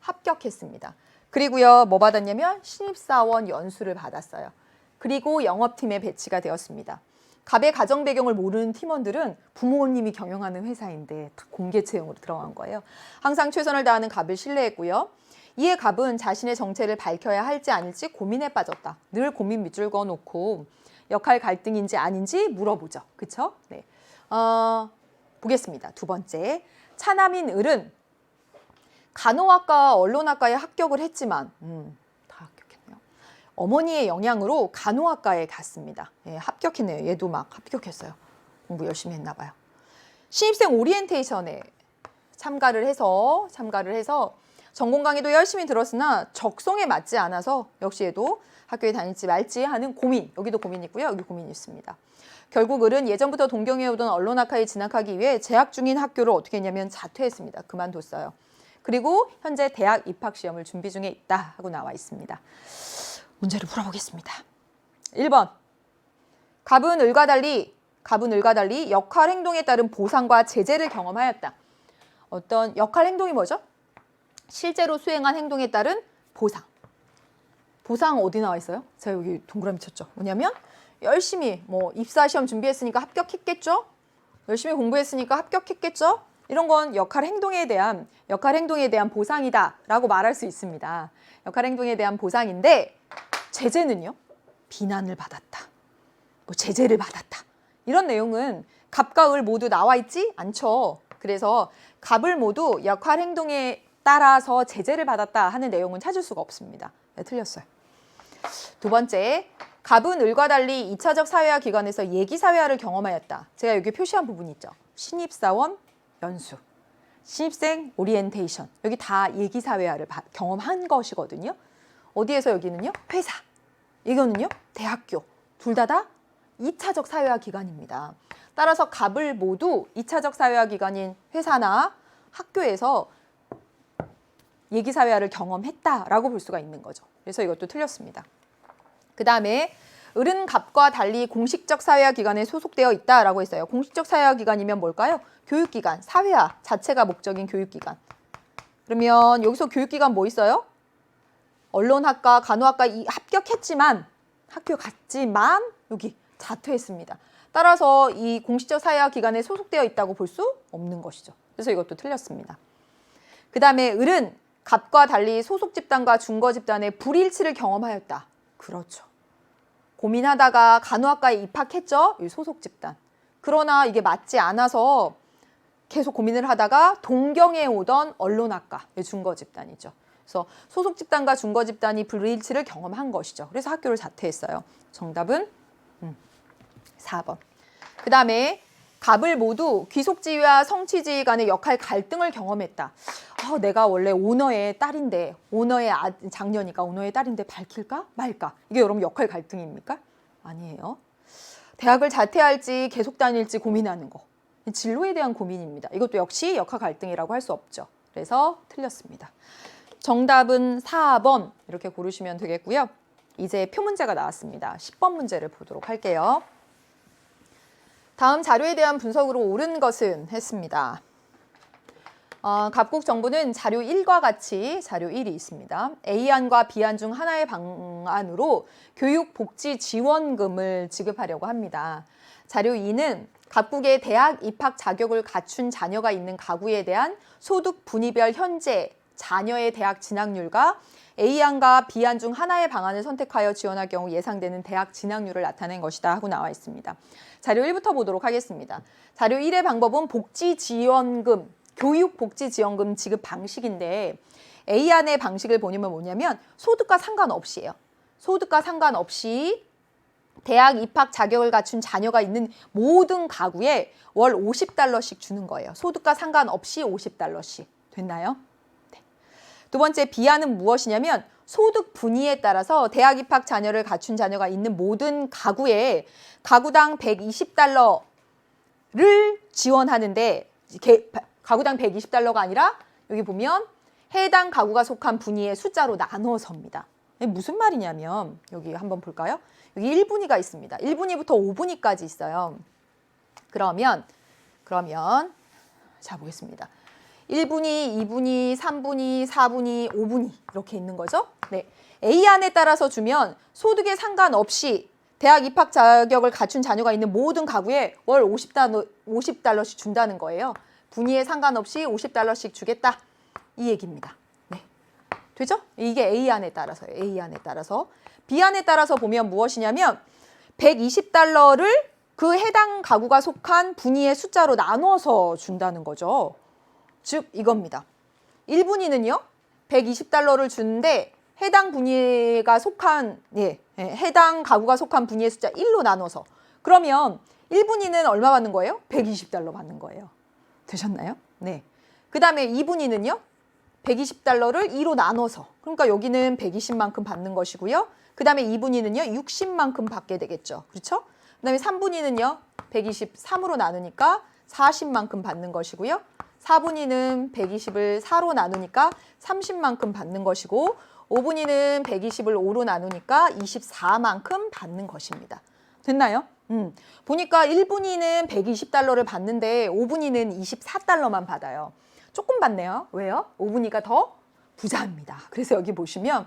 합격했습니다. 그리고요, 뭐 받았냐면 신입사원 연수를 받았어요. 그리고 영업팀에 배치가 되었습니다. 갑의 가정 배경을 모르는 팀원들은 부모님이 경영하는 회사인데 다 공개 채용으로 들어간 거예요. 항상 최선을 다하는 갑을 신뢰했고요. 이에 갑은 자신의 정체를 밝혀야 할지 아닐지 고민에 빠졌다. 늘 고민 밑줄 그어놓고 역할 갈등인지 아닌지 물어보죠. 그쵸? 네. 보겠습니다. 두 번째. 차남인 을은 간호학과, 언론학과에 합격을 했지만 어머니의 영향으로 간호학과에 갔습니다. 예, 합격했네요. 얘도 막 합격했어요. 공부 열심히 했나 봐요. 신입생 오리엔테이션에 참가를 해서 전공 강의도 열심히 들었으나 적성에 맞지 않아서 역시 얘도 학교에 다닐지 말지 하는 고민. 여기도 고민이 있고요. 여기 고민이 있습니다. 결국 을은 예전부터 동경해오던 언론학과에 진학하기 위해 재학 중인 학교를 어떻게 했냐면 자퇴했습니다. 그만뒀어요. 그리고 현재 대학 입학시험을 준비 중에 있다 하고 나와 있습니다. 문제를 풀어보겠습니다. 1번. 갑은 을과 달리 역할 행동에 따른 보상과 제재를 경험하였다. 어떤 역할 행동이 뭐죠? 실제로 수행한 행동에 따른 보상. 보상 어디 나와 있어요? 제가 여기 동그라미 쳤죠. 뭐냐면 열심히 뭐 입사 시험 준비했으니까 합격했겠죠? 열심히 공부했으니까 합격했겠죠? 이런 건 역할 행동에 대한 보상이다라고 말할 수 있습니다. 역할 행동에 대한 보상인데 제재는요? 비난을 받았다. 뭐 제재를 받았다. 이런 내용은 갑과 을 모두 나와 있지 않죠. 그래서 갑을 모두 역할 행동에 따라서 제재를 받았다 하는 내용은 찾을 수가 없습니다. 네, 틀렸어요. 두 번째, 갑은 을과 달리 2차적 사회화 기관에서 예기사회화를 경험하였다. 제가 여기 표시한 부분이 있죠. 신입사원 연수, 신입생 오리엔테이션. 여기 다 예기사회화를 경험한 것이거든요. 어디에서 여기는요? 회사. 이거는요? 대학교. 둘 다 2차적 사회화 기관입니다. 따라서 갑을 모두 2차적 사회화 기관인 회사나 학교에서 예기사회화를 경험했다라고 볼 수가 있는 거죠. 그래서 이것도 틀렸습니다. 그 다음에 을은 갑과 달리 공식적 사회화 기관에 소속되어 있다라고 했어요. 공식적 사회화 기관이면 뭘까요? 교육기관, 사회화 자체가 목적인 교육기관. 그러면 여기서 교육기관 뭐 있어요? 언론학과, 간호학과 합격했지만 학교 갔지만 여기 자퇴했습니다. 따라서 이 공식적 사회화 기관에 소속되어 있다고 볼 수 없는 것이죠. 그래서 이것도 틀렸습니다. 그 다음에 을은 갑과 달리 소속 집단과 중거 집단의 불일치를 경험하였다. 그렇죠. 고민하다가 간호학과에 입학했죠. 이 소속 집단. 그러나 이게 맞지 않아서 계속 고민을 하다가 동경에 오던 언론학과 중거 집단이죠. 그래서 소속 집단과 중거 집단이 불일치를 경험한 것이죠. 그래서 학교를 자퇴했어요. 정답은 4번. 그 다음에 갑을 모두 귀속지위와 성취지위 간의 역할 갈등을 경험했다. 내가 원래 오너의 딸인데, 오너의 장녀니까 오너의 딸인데 밝힐까 말까? 이게 여러분 역할 갈등입니까? 아니에요. 대학을 자퇴할지 계속 다닐지 고민하는 거. 진로에 대한 고민입니다. 이것도 역시 역할 갈등이라고 할 수 없죠. 그래서 틀렸습니다. 정답은 4번 이렇게 고르시면 되겠고요. 이제 표 문제가 나왔습니다. 10번 문제를 보도록 할게요. 다음 자료에 대한 분석으로 옳은 것은 했습니다. 갑국 정부는 자료 1과 같이 자료 1이 있습니다. A안과 B안 중 하나의 방안으로 교육복지지원금을 지급하려고 합니다. 자료 2는 갑국의 대학 입학 자격을 갖춘 자녀가 있는 가구에 대한 소득 분위별 현재 자녀의 대학 진학률과 A안과 B안 중 하나의 방안을 선택하여 지원할 경우 예상되는 대학 진학률을 나타낸 것이다 하고 나와 있습니다. 자료 1부터 보도록 하겠습니다. 자료 1의 방법은 복지지원금, 교육복지지원금 지급 방식인데 A안의 방식을 보면 뭐냐면 소득과 상관없이에요. 소득과 상관없이 대학 입학 자격을 갖춘 자녀가 있는 모든 가구에 월 50달러씩 주는 거예요. 소득과 상관없이 50달러씩. 됐나요? 네. 두 번째 B안은 무엇이냐면 소득 분위에 따라서 대학 입학 자녀를 갖춘 자녀가 있는 모든 가구에 가구당 120달러를 지원하는데 가구당 120달러가 아니라 여기 보면 해당 가구가 속한 분위의 숫자로 나눠서입니다. 무슨 말이냐면 여기 한번 볼까요? 여기 1분위가 있습니다. 1분위부터 5분위까지 있어요. 그러면 자 보겠습니다. 1분위, 2분위, 3분위, 4분위, 5분위 이렇게 있는 거죠. 네, A안에 따라서 주면 소득에 상관없이 대학 입학 자격을 갖춘 자녀가 있는 모든 가구에 월 50달러씩 준다는 거예요. 분위에 상관없이 50달러씩 주겠다. 이 얘기입니다. 네, 되죠? 이게 A안에 따라서예요. A안에 따라서. B안에 따라서 보면 무엇이냐면 120달러를 그 해당 가구가 속한 분위의 숫자로 나눠서 준다는 거죠. 즉 이겁니다. 1분위는요. 120달러를 주는데 해당 분위가 속한 해당 가구가 속한 분위의 숫자 1로 나눠서 그러면 1분위는 얼마 받는 거예요? 120달러 받는 거예요. 되셨나요? 네. 그 다음에 2분위는요. 120달러를 2로 나눠서 그러니까 여기는 120만큼 받는 것이고요. 그 다음에 2분위는요. 60만큼 받게 되겠죠. 그렇죠? 그 다음에 3분위는요. 123으로 나누니까 40만큼 받는 것이고요. 4분위는 120을 4로 나누니까 30만큼 받는 것이고 5분위는 120을 5로 나누니까 24만큼 받는 것입니다. 됐나요? 보니까 1분위는 120달러를 받는데 5분위는 24달러만 받아요. 조금 받네요. 왜요? 5분위가 더 부자입니다. 그래서 여기 보시면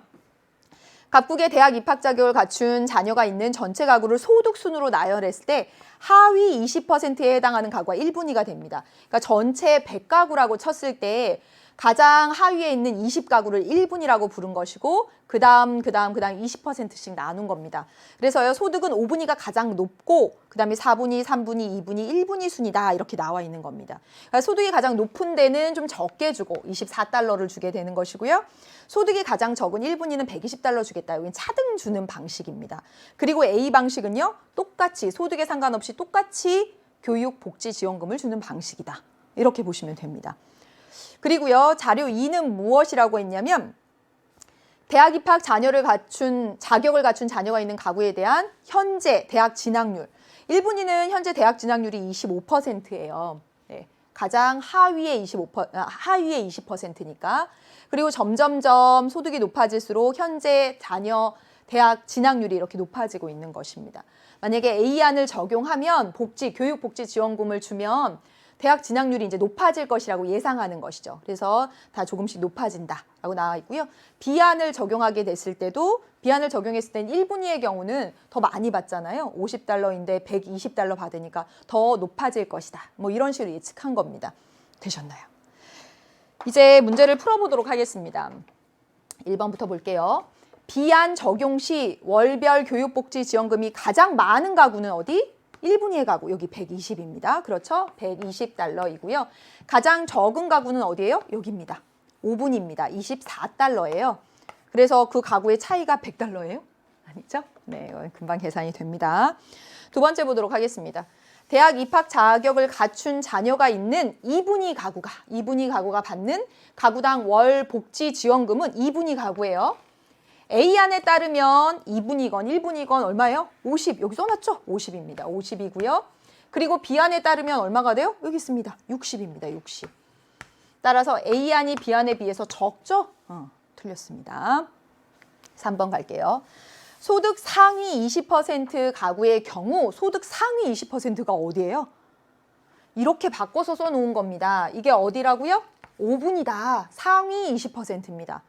각국의 대학 입학 자격을 갖춘 자녀가 있는 전체 가구를 소득 순으로 나열했을 때 하위 20%에 해당하는 가구가 1분위가 됩니다. 그러니까 전체 100가구라고 쳤을 때 가장 하위에 있는 20가구를 1분위라고 부른 것이고 그다음 20%씩 나눈 겁니다. 그래서요, 소득은 5분위가 가장 높고 그다음에 4분위, 3분위, 2분위, 1분위 순이다 이렇게 나와 있는 겁니다. 그러니까 소득이 가장 높은 데는 좀 적게 주고 24달러를 주게 되는 것이고요. 소득이 가장 적은 1분위는 120달러 주겠다. 여기는 차등 주는 방식입니다. 그리고 A 방식은요, 똑같이 소득에 상관없이 똑같이 교육복지지원금을 주는 방식이다. 이렇게 보시면 됩니다. 그리고요, 자료 2는 무엇이라고 했냐면 대학 입학 자격을 갖춘 자녀가 있는 가구에 대한 현재 대학 진학률. 1분위는 현재 대학 진학률이 25%예요. 네, 가장 하위의 20%니까. 그리고 점점점 소득이 높아질수록 현재 자녀 대학 진학률이 이렇게 높아지고 있는 것입니다. 만약에 A안을 적용하면 교육복지지원금을 주면 대학 진학률이 이제 높아질 것이라고 예상하는 것이죠. 그래서 다 조금씩 높아진다라고 나와 있고요. B안을 적용하게 됐을 때도 B안을 적용했을 땐 1분위의 경우는 더 많이 받잖아요. 50달러인데 120달러 받으니까 더 높아질 것이다. 뭐 이런 식으로 예측한 겁니다. 되셨나요? 이제 문제를 풀어보도록 하겠습니다. 1번부터 볼게요. B안 적용 시 월별 교육복지지원금이 가장 많은 가구는 어디? 1분위의 가구, 여기 120입니다. 그렇죠? 120달러이고요. 가장 적은 가구는 어디예요? 여기입니다. 5분위입니다. 24달러예요. 그래서 그 가구의 차이가 100달러예요? 아니죠? 네, 금방 계산이 됩니다. 두 번째 보도록 하겠습니다. 대학 입학 자격을 갖춘 자녀가 있는 2분위 가구가 받는 가구당 월 복지 지원금은 2분위 가구예요. A안에 따르면 2분위건 1분위건 얼마예요? 50. 여기 써놨죠? 50입니다. 50이고요. 그리고 B안에 따르면 얼마가 돼요? 여기 있습니다. 60입니다. 60. 따라서 A안이 B안에 비해서 적죠? 틀렸습니다. 3번 갈게요. 소득 상위 20% 가구의 경우 소득 상위 20%가 어디예요? 이렇게 바꿔서 써놓은 겁니다. 이게 어디라고요? 5분이다. 상위 20%입니다.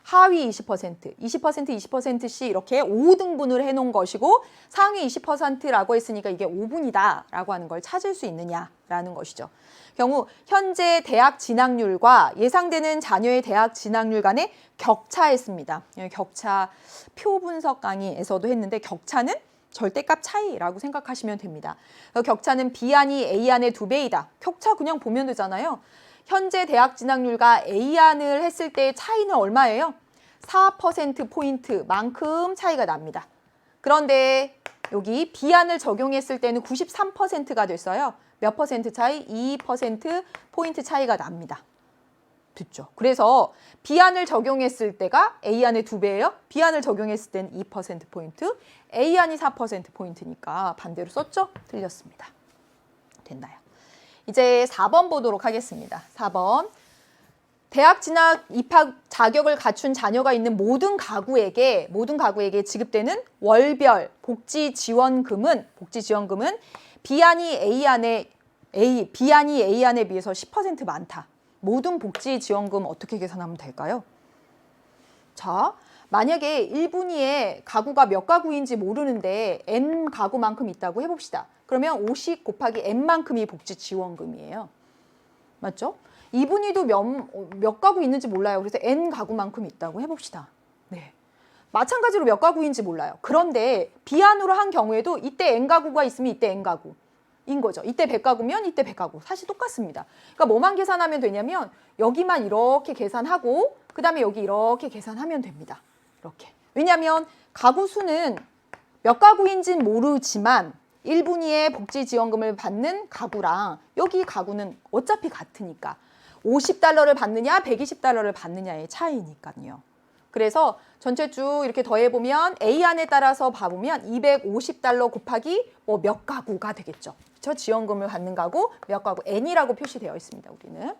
하위 20%, 20%씩 이렇게 5등분을 해놓은 것이고 상위 20%라고 했으니까 이게 5분이다 라고 하는 걸 찾을 수 있느냐라는 것이죠. 경우 현재 대학 진학률과 예상되는 자녀의 대학 진학률 간의 격차했습니다. 격차 표 분석 강의에서도 했는데 격차는 절대값 차이라고 생각하시면 됩니다. 격차는 B안이 A안의 2배이다. 격차 그냥 보면 되잖아요. 현재 대학 진학률과 A안을 했을 때의 차이는 얼마예요? 4%포인트만큼 차이가 납니다. 그런데 여기 B안을 적용했을 때는 93%가 됐어요. 몇 퍼센트 차이? 2%포인트 차이가 납니다. 됐죠? 그래서 B안을 적용했을 때가 A안의 2배예요. B안을 적용했을 때는 2%포인트, A안이 4%포인트니까 반대로 썼죠? 틀렸습니다. 됐나요? 이제 4번 보도록 하겠습니다. 4번. 대학 진학 입학 자격을 갖춘 자녀가 있는 모든 가구에게 지급되는 월별 복지지원금은 B안이 A안에 비해서 10% 많다. 모든 복지지원금 어떻게 계산하면 될까요? 자, 만약에 1분위에 가구가 몇 가구인지 모르는데 N 가구만큼 있다고 해봅시다. 그러면 50 곱하기 N만큼이 복지지원금이에요. 맞죠? 2분위도 몇 가구 있는지 몰라요. 그래서 N 가구만큼 있다고 해봅시다. 네. 마찬가지로 몇 가구인지 몰라요. 그런데 B안으로 한 경우에도 이때 N 가구가 있으면 이때 N 가구인 거죠. 이때 100가구면 이때 100가구. 사실 똑같습니다. 그러니까 뭐만 계산하면 되냐면 여기만 이렇게 계산하고 그 다음에 여기 이렇게 계산하면 됩니다. 이렇게. 왜냐하면 가구 수는 몇 가구인지는 모르지만 1분위의 복지지원금을 받는 가구랑 여기 가구는 어차피 같으니까 50달러를 받느냐 120달러를 받느냐의 차이니까요. 그래서 전체 쭉 이렇게 더해보면 A안에 따라서 봐보면 250달러 곱하기 뭐 몇 가구가 되겠죠. 그렇죠? 지원금을 받는 가구 몇 가구 N이라고 표시되어 있습니다. 우리는.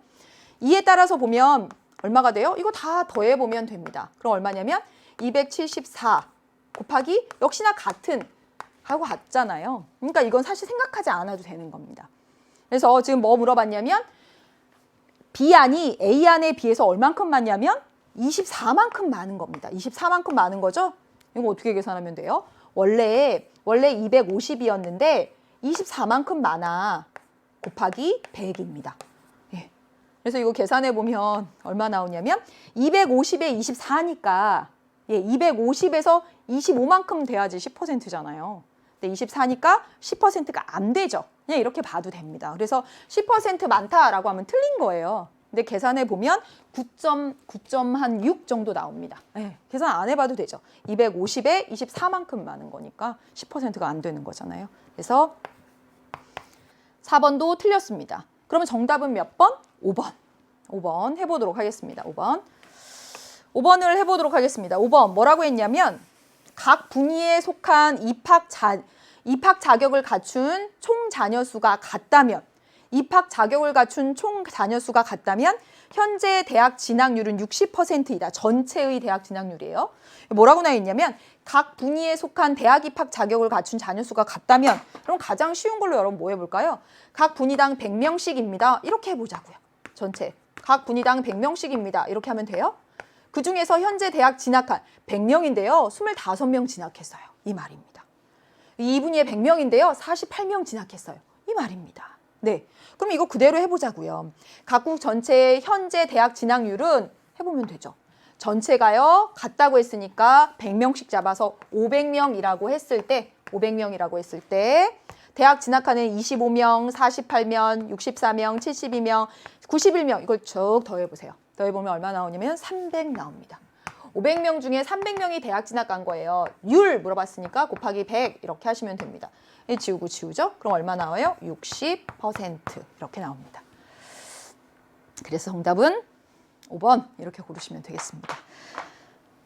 이에 따라서 보면 얼마가 돼요? 이거 다 더해보면 됩니다. 그럼 얼마냐면 274 곱하기 역시나 같은 하고 같잖아요. 그러니까 이건 사실 생각하지 않아도 되는 겁니다. 그래서 지금 뭐 물어봤냐면 B안이 A안에 비해서 얼만큼 많냐면 24만큼 많은 겁니다. 24만큼 많은 거죠? 이거 어떻게 계산하면 돼요? 원래 250이었는데 24만큼 많아. 곱하기 100입니다. 예. 그래서 이거 계산해 보면 얼마 나오냐면 250에 24니까 250에서 25만큼 돼야지 10%잖아요. 근데 24니까 10%가 안 되죠. 그냥 이렇게 봐도 됩니다. 그래서 10% 많다라고 하면 틀린 거예요. 근데 계산해 보면 9.6 정도 나옵니다. 네, 계산 안 해봐도 되죠. 250에 24만큼 많은 거니까 10%가 안 되는 거잖아요. 그래서 4번도 틀렸습니다. 그러면 정답은 몇 번? 5번. 5번 해보도록 하겠습니다. 5번을 해보도록 하겠습니다. 5번 뭐라고 했냐면 각 분위에 속한 입학 자격을 갖춘 총 자녀수가 같다면 현재 대학 진학률은 60%이다. 전체의 대학 진학률이에요. 뭐라고 나와 있냐면 각 분위에 속한 대학 입학 자격을 갖춘 자녀수가 같다면 그럼 가장 쉬운 걸로 여러분 뭐 해볼까요? 각 분위당 100명씩입니다. 이렇게 해보자고요. 전체 각 분위당 100명씩입니다. 이렇게 하면 돼요. 그중에서 현재 대학 진학한 100명인데요. 25명 진학했어요. 이 말입니다. 2분위에 100명인데요. 48명 진학했어요. 이 말입니다. 네, 그럼 이거 그대로 해보자고요. 각국 전체의 현재 대학 진학률은 해보면 되죠. 전체가요. 같다고 했으니까 100명씩 잡아서 500명이라고 했을 때 대학 진학하는 25명, 48명, 64명, 72명, 91명 이걸 쭉 더해보세요. 더해보면 얼마 나오냐면 300 나옵니다. 500명 중에 300명이 대학 진학한 거예요. 율 물어봤으니까 곱하기 100 이렇게 하시면 됩니다. 지우고 지우죠? 그럼 얼마 나와요? 60% 이렇게 나옵니다. 그래서 정답은 5번 이렇게 고르시면 되겠습니다.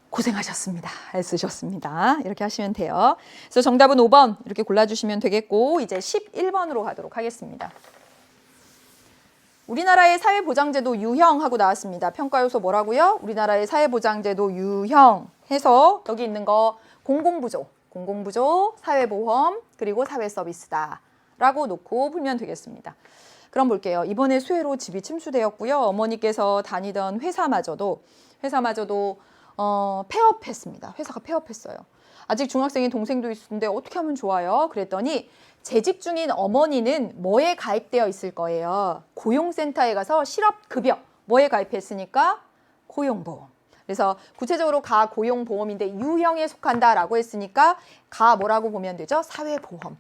고생하셨습니다. 애쓰셨습니다. 이렇게 하시면 돼요. 그래서 정답은 5번 이렇게 골라주시면 되겠고 이제 11번으로 가도록 하겠습니다. 우리나라의 사회보장제도 유형하고 나왔습니다. 평가요소 뭐라고요? 우리나라의 사회보장제도 유형 해서 여기 있는 거 공공부조, 사회보험, 그리고 사회서비스다 라고 놓고 풀면 되겠습니다. 그럼 볼게요. 이번에 수해로 집이 침수되었고요. 어머니께서 다니던 회사마저도 폐업했습니다. 회사가 폐업했어요. 아직 중학생인 동생도 있는데 어떻게 하면 좋아요? 그랬더니 재직 중인 어머니는 뭐에 가입되어 있을 거예요? 고용센터에 가서 실업급여 뭐에 가입했으니까 고용보험. 그래서 구체적으로 가 고용보험인데 유형에 속한다라고 했으니까 가 뭐라고 보면 되죠? 사회보험.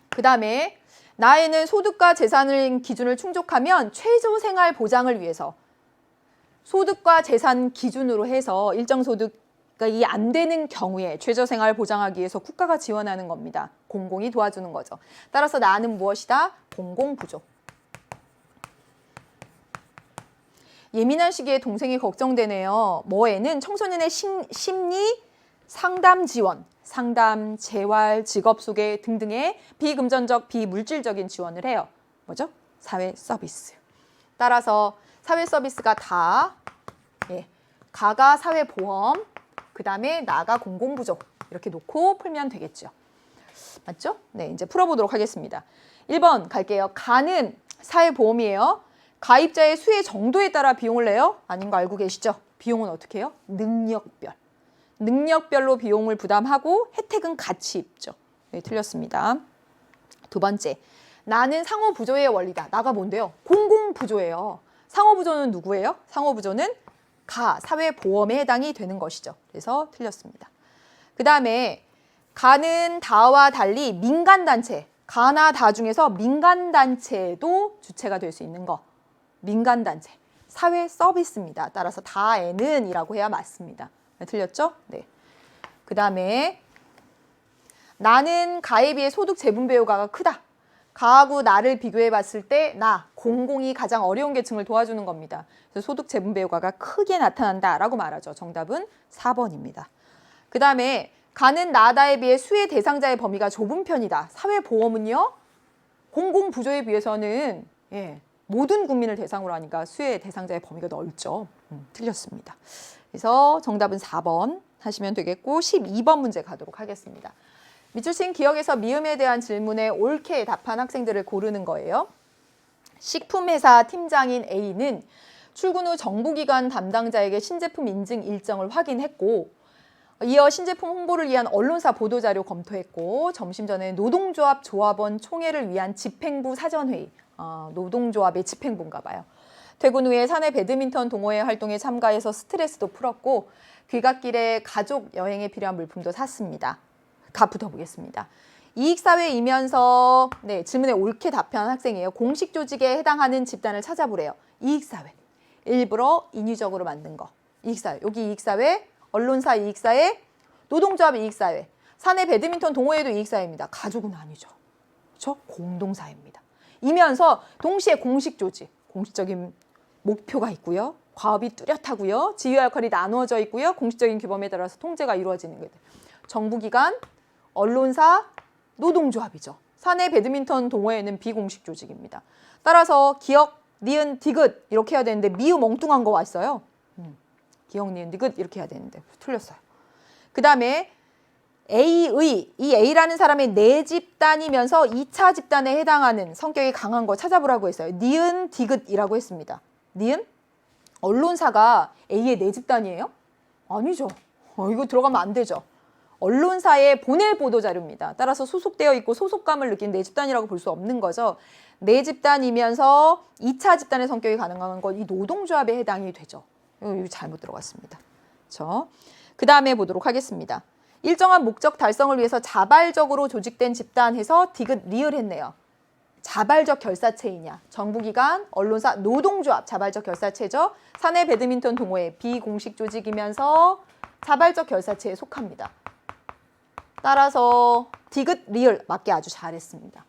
그 다음에 나에는 소득과 재산을 기준을 충족하면 최저생활 보장을 위해서 소득과 재산 기준으로 해서 일정 소득이 안 되는 경우에 최저생활 보장하기 위해서 국가가 지원하는 겁니다. 공공이 도와주는 거죠. 따라서 나는 무엇이다? 공공부조. 예민한 시기에 동생이 걱정되네요. 뭐에는 청소년의 심리 상담 지원, 상담, 재활, 직업 소개 등등의 비금전적, 비물질적인 지원을 해요. 뭐죠? 사회 서비스. 따라서 사회 서비스가 다 가가 사회보험, 그 다음에 나가 공공부조 이렇게 놓고 풀면 되겠죠. 맞죠? 네, 이제 풀어보도록 하겠습니다. 1번 갈게요. 가는 사회보험이에요. 가입자의 수혜 정도에 따라 비용을 내요? 아닌 거 알고 계시죠? 비용은 어떻게 해요? 능력별로 비용을 부담하고 혜택은 같이 입죠. 네, 틀렸습니다. 두 번째, 나는 상호부조의 원리다. 나가 뭔데요? 공공부조예요. 상호부조는 누구예요? 상호부조는 가, 사회보험에 해당이 되는 것이죠. 그래서 틀렸습니다. 그 다음에 가는 다와 달리 민간단체, 가나 다 중에서 민간단체도 주체가 될 수 있는 거. 민간단체, 사회서비스입니다. 따라서 다에는 이라고 해야 맞습니다. 네, 틀렸죠? 네. 그 다음에 나는 가에 비해 소득 재분배 효과가 크다. 가하고 나를 비교해 봤을 때 공공이 가장 어려운 계층을 도와주는 겁니다. 그래서 소득 재분배 효과가 크게 나타난다라고 말하죠. 정답은 4번입니다. 그 다음에 가는 나다에 비해 수혜 대상자의 범위가 좁은 편이다. 사회보험은요. 공공부조에 비해서는 모든 국민을 대상으로 하니까 수혜 대상자의 범위가 넓죠. 틀렸습니다. 그래서 정답은 4번 하시면 되겠고 12번 문제 가도록 하겠습니다. 밑줄 친 기억에서 미음에 대한 질문에 옳게 답한 학생들을 고르는 거예요. 식품회사 팀장인 A는 출근 후 정부기관 담당자에게 신제품 인증 일정을 확인했고 이어 신제품 홍보를 위한 언론사 보도자료 검토했고 점심 전에 노동조합 조합원 총회를 위한 집행부 사전회의, 노동조합의 집행부인가 봐요. 퇴근 후에 사내 배드민턴 동호회 활동에 참가해서 스트레스도 풀었고 귀갓길에 가족 여행에 필요한 물품도 샀습니다. 갑부터 보겠습니다. 이익사회이면서 질문에 옳게 답변한 학생이에요. 공식 조직에 해당하는 집단을 찾아보래요. 이익사회. 일부러 인위적으로 만든 거. 이익사회. 여기 이익사회, 언론사 이익사회, 노동조합 이익사회, 사내 배드민턴 동호회도 이익사회입니다. 가족은 아니죠. 그렇죠? 공동사회입니다. 이면서 동시에 공식 조직, 공식적인 목표가 있고요. 과업이 뚜렷하고요. 지휘와 역할이 나누어져 있고요. 공식적인 규범에 따라서 통제가 이루어지는 거예요. 정부기관, 언론사, 노동조합이죠. 사내 배드민턴 동호회는 비공식 조직입니다. 따라서 기역, 니은, 디귿 이렇게 해야 되는데 미음 엉뚱한 거 왔어요. 기역, 니은, 디귿 이렇게 해야 되는데 틀렸어요. 그 다음에 이 A라는 사람의 내 집단이면서 2차 집단에 해당하는 성격이 강한 거 찾아보라고 했어요. 니은, 디귿이라고 했습니다. 니은? 언론사가 A의 내 집단이에요? 아니죠. 이거 들어가면 안 되죠. 언론사에 보낼 보도자료입니다. 따라서 소속되어 있고 소속감을 느낀 내 집단이라고 볼 수 없는 거죠. 내 집단이면서 2차 집단의 성격이 가능한 건 이 노동조합에 해당이 되죠. 이거 잘못 들어갔습니다. 그렇죠? 그 다음에 보도록 하겠습니다. 일정한 목적 달성을 위해서 자발적으로 조직된 집단 해서 디귿, 리을 했네요. 자발적 결사체이냐? 정부기관, 언론사, 노동조합 자발적 결사체죠. 사내 배드민턴 동호회 비공식 조직이면서 자발적 결사체에 속합니다. 따라서 디귿, 리을 맞게 아주 잘했습니다.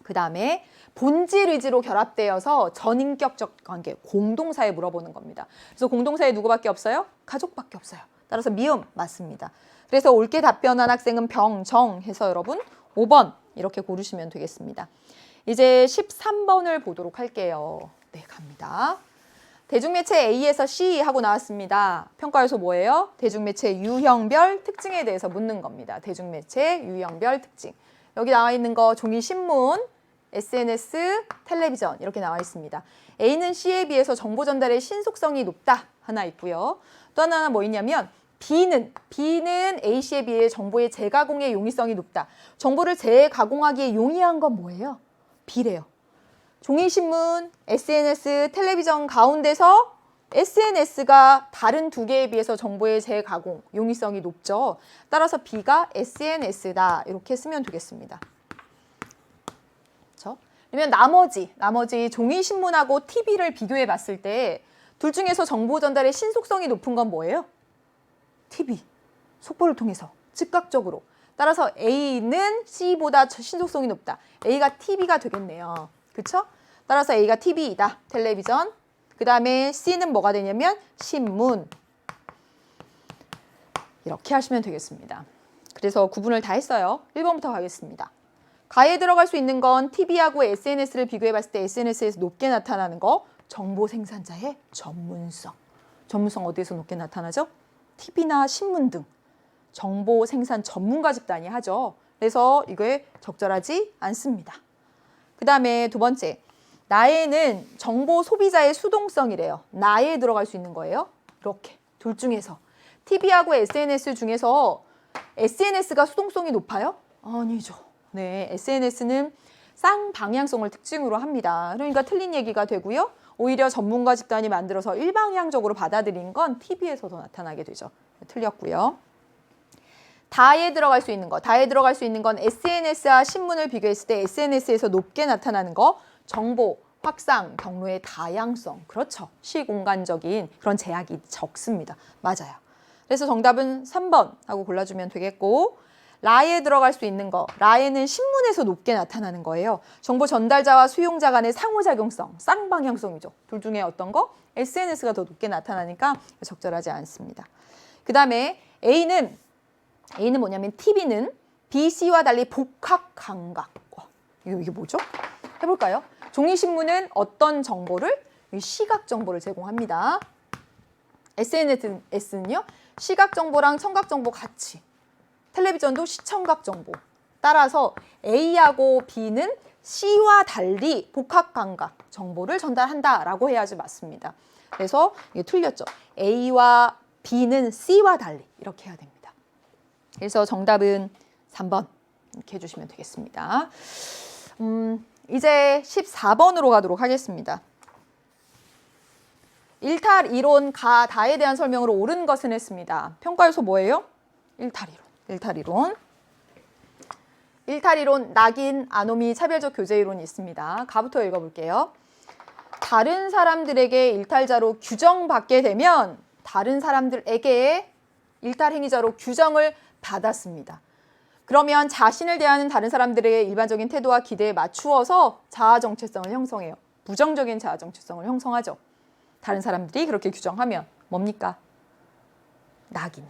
그 다음에 본질 의지로 결합되어서 전인격적 관계, 공동사에 물어보는 겁니다. 그래서 공동사에 누구밖에 없어요? 가족밖에 없어요. 따라서 미음 맞습니다. 그래서 옳게 답변한 학생은 병, 정 해서 여러분 5번 이렇게 고르시면 되겠습니다. 이제 13번을 보도록 할게요. 네, 갑니다. 대중매체 A에서 C 하고 나왔습니다. 평가 요소 뭐예요? 대중매체 유형별 특징에 대해서 묻는 겁니다. 대중매체 유형별 특징. 여기 나와 있는 거 종이 신문, SNS, 텔레비전 이렇게 나와 있습니다. A는 C에 비해서 정보 전달의 신속성이 높다 하나 있고요. 또 하나는 뭐 있냐면 B는 A, C에 비해 정보의 재가공의 용이성이 높다. 정보를 재가공하기에 용이한 건 뭐예요? B래요. 종이신문, SNS, 텔레비전 가운데서 SNS가 다른 두 개에 비해서 정보의 재가공, 용이성이 높죠. 따라서 B가 SNS다. 이렇게 쓰면 되겠습니다. 그렇죠? 그러면 나머지 종이신문하고 TV를 비교해 봤을 때 둘 중에서 정보 전달의 신속성이 높은 건 뭐예요? TV, 속보를 통해서 즉각적으로. 따라서 A는 C보다 신속성이 높다. A가 TV가 되겠네요. 그렇죠? 따라서 A가 TV이다. 텔레비전. 그 다음에 C는 뭐가 되냐면 신문. 이렇게 하시면 되겠습니다. 그래서 구분을 다 했어요. 1번부터 가겠습니다. 가에 들어갈 수 있는 건 TV하고 SNS를 비교해 봤을 때 SNS에서 높게 나타나는 거. 정보 생산자의 전문성. 전문성 어디에서 높게 나타나죠? TV나 신문 등 정보 생산 전문가 집단이 하죠. 그래서 이게 적절하지 않습니다. 그 다음에 두 번째, 나에는 정보 소비자의 수동성이래요. 나에 들어갈 수 있는 거예요. 이렇게 둘 중에서 TV하고 SNS 중에서 SNS가 수동성이 높아요? 아니죠. 네, SNS는 쌍방향성을 특징으로 합니다. 그러니까 틀린 얘기가 되고요. 오히려 전문가 집단이 만들어서 일방향적으로 받아들인 건 TV에서도 나타나게 되죠. 틀렸고요. 다에 들어갈 수 있는 건 SNS와 신문을 비교했을 때 SNS에서 높게 나타나는 거, 정보, 확산, 경로의 다양성. 그렇죠. 시공간적인 그런 제약이 적습니다. 맞아요. 그래서 정답은 3번 하고 골라주면 되겠고, 라에 들어갈 수 있는 거, 라에는 신문에서 높게 나타나는 거예요. 정보 전달자와 수용자 간의 상호작용성, 쌍방향성이죠. 둘 중에 어떤 거? SNS가 더 높게 나타나니까 적절하지 않습니다. 그 다음에 A는 뭐냐면 TV는 B, C와 달리 복합 감각. 이게 뭐죠? 해볼까요? 종이신문은 어떤 정보를? 시각 정보를 제공합니다. SNS는요? 시각 정보랑 청각 정보 같이. 텔레비전도 시청각 정보. 따라서 A하고 B는 C와 달리 복합 감각 정보를 전달한다라고 해야지 맞습니다. 그래서 이게 틀렸죠. A와 B는 C와 달리 이렇게 해야 됩니다. 그래서 정답은 3번 이렇게 해주시면 되겠습니다. 이제 14번으로 가도록 하겠습니다. 일탈, 이론, 가, 다에 대한 설명으로 옳은 것은 했습니다. 평가 요소 뭐예요? 일탈이론. 일탈이론, 낙인, 아노미, 차별적 교제 이론이 있습니다. 가부터 읽어볼게요. 다른 사람들에게 일탈자로 규정받게 되면 다른 사람들에게 일탈 행위자로 규정을 받았습니다. 그러면 자신을 대하는 다른 사람들의 일반적인 태도와 기대에 맞추어서 자아 정체성을 형성해요. 부정적인 자아 정체성을 형성하죠. 다른 사람들이 그렇게 규정하면 뭡니까? 낙인.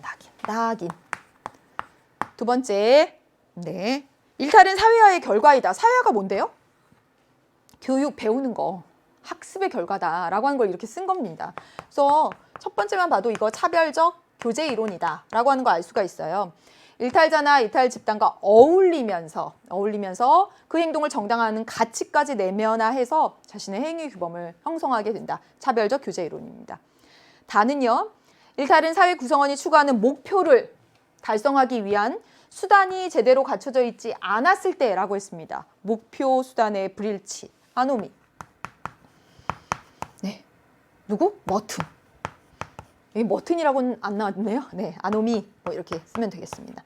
두 번째, 네, 일탈은 사회화의 결과이다. 사회화가 뭔데요? 교육, 배우는 거, 학습의 결과다라고 하는 걸 이렇게 쓴 겁니다. 그래서 첫 번째만 봐도 이거 차별적 교제 이론이다 라고 하는 거 알 수가 있어요. 일탈자나 일탈 집단과 어울리면서 그 행동을 정당화하는 가치까지 내면화해서 자신의 행위 규범을 형성하게 된다. 차별적 교제 이론입니다. 다는요. 일탈은 사회 구성원이 추구하는 목표를 달성하기 위한 수단이 제대로 갖춰져 있지 않았을 때라고 했습니다. 목표 수단의 불일치, 아노미. 네, 누구? 머튼. 여기 머튼이라고는 안 나왔네요. 네, 아노미 뭐 이렇게 쓰면 되겠습니다.